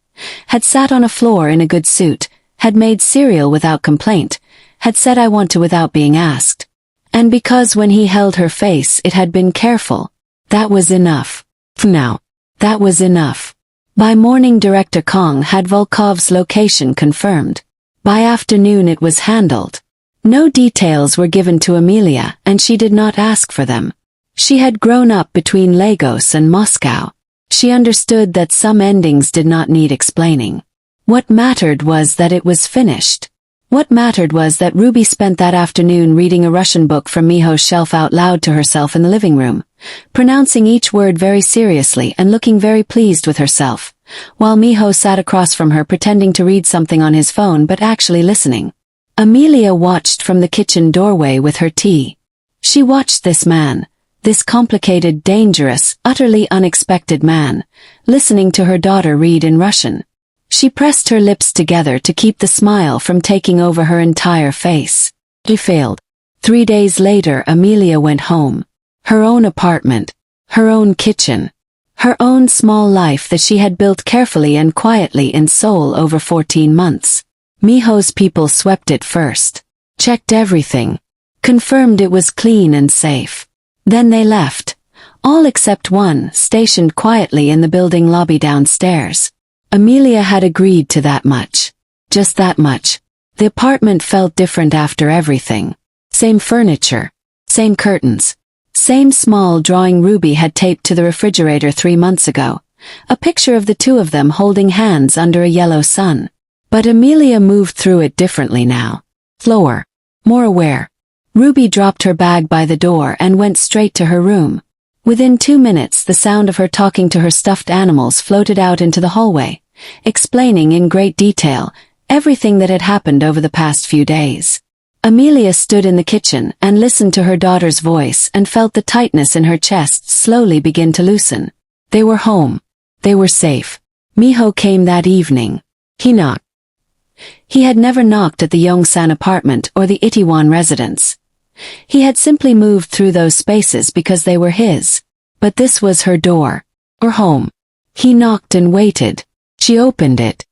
Had sat on a floor in a good suit. Had made cereal without complaint, had said I want to without being asked. And because when he held her face it had been careful. That was enough. Now. That was enough. By morning Director Kong had Volkov's location confirmed. By afternoon it was handled. No details were given to Amelia and she did not ask for them. She had grown up between Lagos and Moscow. She understood that some endings did not need explaining. What mattered was that it was finished. What mattered was that Ruby spent that afternoon reading a Russian book from Minho's shelf out loud to herself in the living room, pronouncing each word very seriously and looking very pleased with herself, while Minho sat across from her pretending to read something on his phone but actually listening. Amelia watched from the kitchen doorway with her tea. She watched this man, this complicated, dangerous, utterly unexpected man, listening to her daughter read in Russian. She pressed her lips together to keep the smile from taking over her entire face. She failed. 3 days later Amelia went home. Her own apartment. Her own kitchen. Her own small life that she had built carefully and quietly in Seoul over 14 months. Minho's people swept it first. Checked everything. Confirmed it was clean and safe. Then they left. All except one, stationed quietly in the building lobby downstairs. Amelia had agreed to that much. Just that much. The apartment felt different after everything. Same furniture. Same curtains. Same small drawing Ruby had taped to the refrigerator 3 months ago. A picture of the two of them holding hands under a yellow sun. But Amelia moved through it differently now. Slower. More aware. Ruby dropped her bag by the door and went straight to her room. Within 2 minutes the sound of her talking to her stuffed animals floated out into the hallway, explaining in great detail everything that had happened over the past few days. Amelia stood in the kitchen and listened to her daughter's voice and felt the tightness in her chest slowly begin to loosen. They were home. They were safe. Minho came that evening. He knocked. He had never knocked at the Yongsan apartment or the Itaewon residence. He had simply moved through those spaces because they were his. But this was her door. Or home. He knocked and waited. She opened it.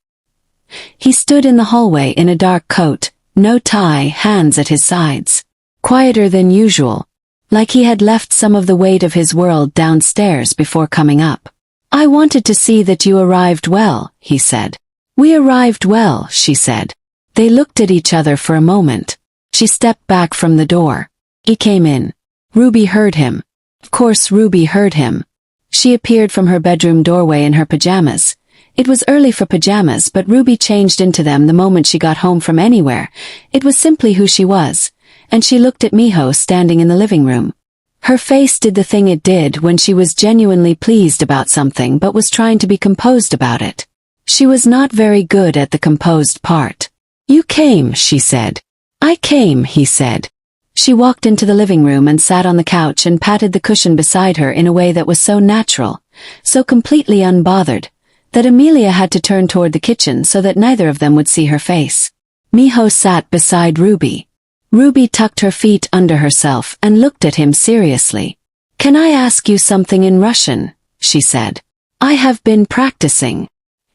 He stood in the hallway in a dark coat, no tie, hands at his sides. Quieter than usual. Like he had left some of the weight of his world downstairs before coming up. "I wanted to see that you arrived well," he said. "We arrived well," she said. They looked at each other for a moment. She stepped back from the door. He came in. Ruby heard him. Of course Ruby heard him. She appeared from her bedroom doorway in her pajamas. It was early for pajamas, but Ruby changed into them the moment she got home from anywhere. It was simply who she was. And she looked at Minho standing in the living room. Her face did the thing it did when she was genuinely pleased about something but was trying to be composed about it. She was not very good at the composed part. "You came," she said. "I came," he said. She walked into the living room and sat on the couch and patted the cushion beside her in a way that was so natural, so completely unbothered, that Amelia had to turn toward the kitchen so that neither of them would see her face. Minho sat beside Ruby. Ruby tucked her feet under herself and looked at him seriously. "Can I ask you something in Russian?" she said. "I have been practicing."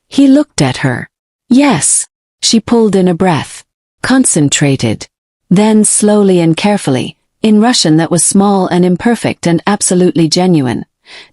He looked at her. "Yes." She pulled in a breath. Concentrated. Then slowly and carefully, in Russian that was small and imperfect and absolutely genuine.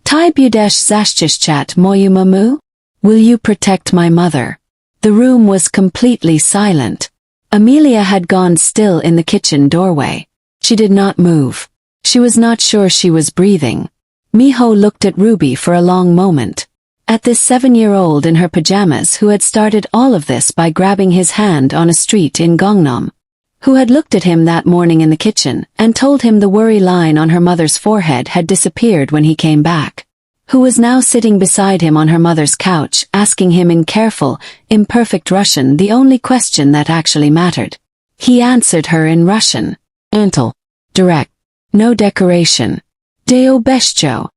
"Ty budesh zashchishchat moyu mamu? Will you protect my mother?" The room was completely silent. Amelia had gone still in the kitchen doorway. She did not move. She was not sure she was breathing. Minho looked at Ruby for a long moment. At this 7-year-old in her pajamas who had started all of this by grabbing his hand on a street in Gangnam. Who had looked at him that morning in the kitchen and told him the worry line on her mother's forehead had disappeared when he came back. Who was now sitting beside him on her mother's couch asking him in careful, imperfect Russian the only question that actually mattered. He answered her in Russian. Gentle. Direct. No decoration. Deo bestjo.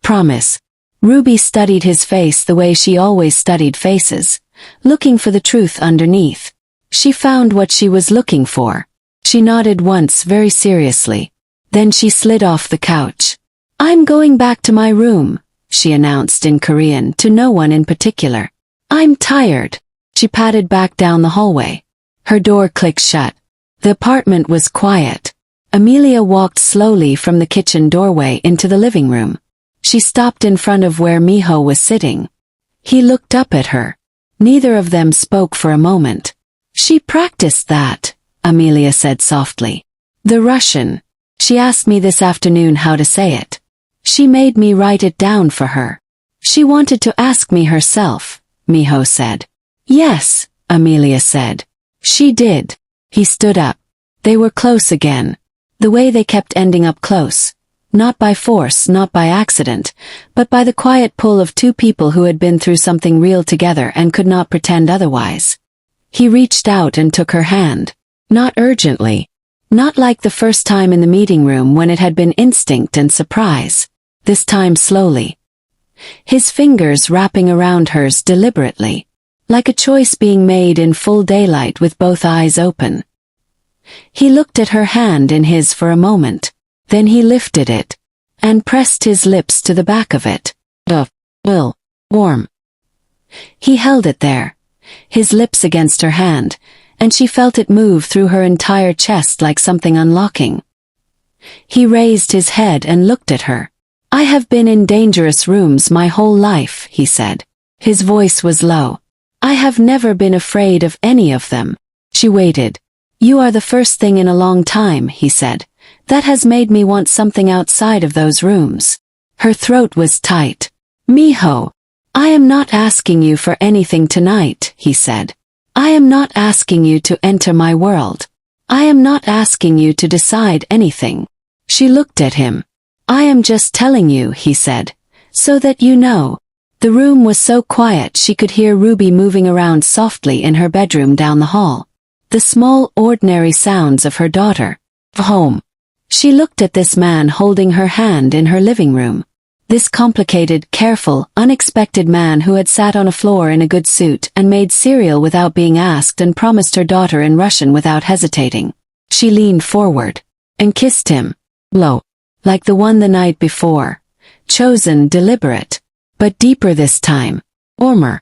Promise. Ruby studied his face the way she always studied faces, looking for the truth underneath. She found what she was looking for. She nodded once very seriously. Then she slid off the couch. "I'm going back to my room," she announced in Korean to no one in particular. "I'm tired." She padded back down the hallway. Her door clicked shut. The apartment was quiet. Amelia walked slowly from the kitchen doorway into the living room. She stopped in front of where Minho was sitting. He looked up at her. Neither of them spoke for a moment. "She practiced that," Amelia said softly. "The Russian. She asked me this afternoon how to say it. She made me write it down for her. She wanted to ask me herself," Minho said. "Yes," Amelia said. "She did." He stood up. They were close again. The way they kept ending up close. Not by force, not by accident, but by the quiet pull of two people who had been through something real together and could not pretend otherwise. He reached out and took her hand. Not urgently. Not like the first time in the meeting room when it had been instinct and surprise. This time slowly. His fingers wrapping around hers deliberately. Like a choice being made in full daylight with both eyes open. He looked at her hand in his for a moment. Then he lifted it. And pressed his lips to the back of it. Warm. He held it there. His lips against her hand, and she felt it move through her entire chest like something unlocking. He raised his head and looked at her. "I have been in dangerous rooms my whole life," he said. His voice was low. "I have never been afraid of any of them." She waited. "You are the first thing in a long time," he said. "That has made me want something outside of those rooms." Her throat was tight. "Minho. I am not asking you for anything tonight," he said. "I am not asking you to enter my world. I am not asking you to decide anything." She looked at him. "I am just telling you," he said, "so that you know." The room was so quiet she could hear Ruby moving around softly in her bedroom down the hall. the small ordinary sounds of her daughter. Home. She looked at this man holding her hand in her living room. This complicated, careful, unexpected man who had sat on a floor in a good suit and made cereal without being asked and promised her daughter in Russian without hesitating. She leaned forward and kissed him. Low. Like the one the night before. Chosen, deliberate. But deeper this time. Warmer.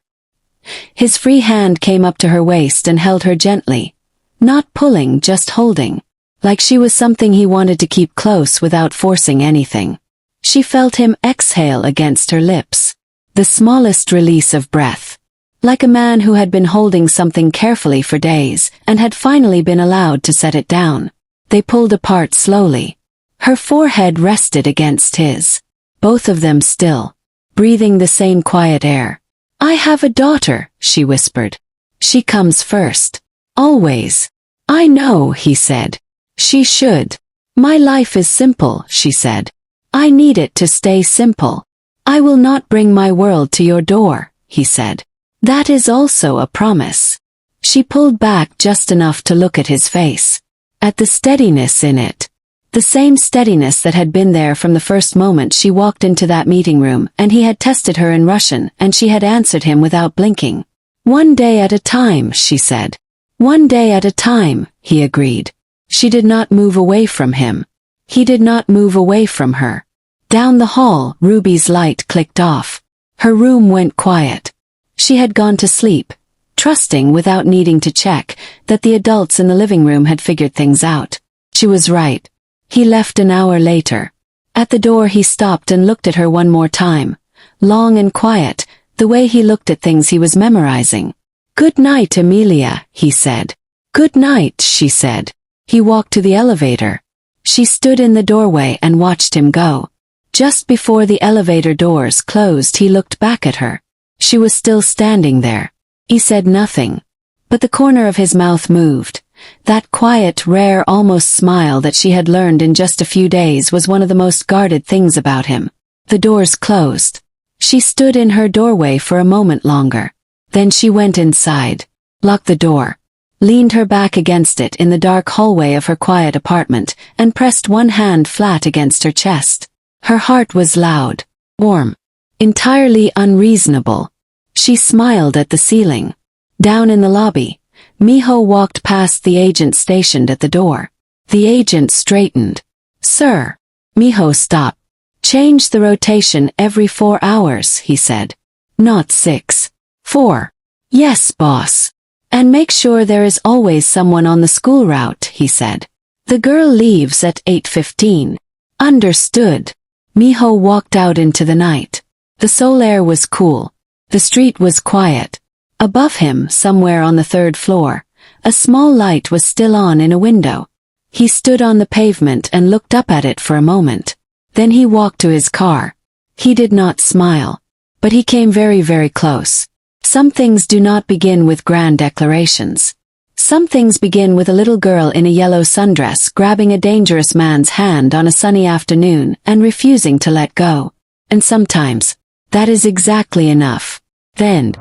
His free hand came up to her waist and held her gently. Not pulling, just holding. Like she was something he wanted to keep close without forcing anything. She felt him exhale against her lips. The smallest release of breath. Like a man who had been holding something carefully for days and had finally been allowed to set it down. They pulled apart slowly. Her forehead rested against his. Both of them still. Breathing the same quiet air. I have a daughter, she whispered. She comes first. Always. I know, he said. She should. My life is simple, she said. I need it to stay simple. I will not bring my world to your door, he said. That is also a promise. She pulled back just enough to look at his face. At the steadiness in it. The same steadiness that had been there from the first moment she walked into that meeting room and he had tested her in Russian and she had answered him without blinking. One day at a time, she said. One day at a time, he agreed. She did not move away from him. He did not move away from her. Down the hall, Ruby's light clicked off. Her room went quiet. She had gone to sleep, trusting without needing to check that the adults in the living room had figured things out. She was right. He left an hour later. At the door he stopped and looked at her one more time. Long and quiet, the way he looked at things he was memorizing. Good night, Amelia, he said. Good night, she said. He walked to the elevator. She stood in the doorway and watched him go. Just before the elevator doors closed he looked back at her. She was still standing there. He said nothing. But the corner of his mouth moved. That quiet, rare, almost smile that she had learned in just a few days was one of the most guarded things about him. The doors closed. She stood in her doorway for a moment longer. Then she went inside, locked the door, leaned her back against it in the dark hallway of her quiet apartment, and pressed one hand flat against her chest. Her heart was loud, warm, entirely unreasonable. She smiled at the ceiling. Down in the lobby, Minho walked past the agent stationed at the door. The agent straightened. Sir. Minho stopped. Change the rotation every 4 hours, he said. Not 6. 4. Yes, boss. And make sure there is always someone on the school route, he said. The girl leaves at 8:15. Understood. Minho walked out into the night. The Seoul air was cool. The street was quiet. Above him, somewhere on the 3rd floor, a small light was still on in a window. He stood on the pavement and looked up at it for a moment. Then he walked to his car. He did not smile. But he came very, very close. Some things do not begin with grand declarations. Some things begin with a little girl in a yellow sundress grabbing a dangerous man's hand on a sunny afternoon and refusing to let go. And sometimes, that is exactly enough. Then,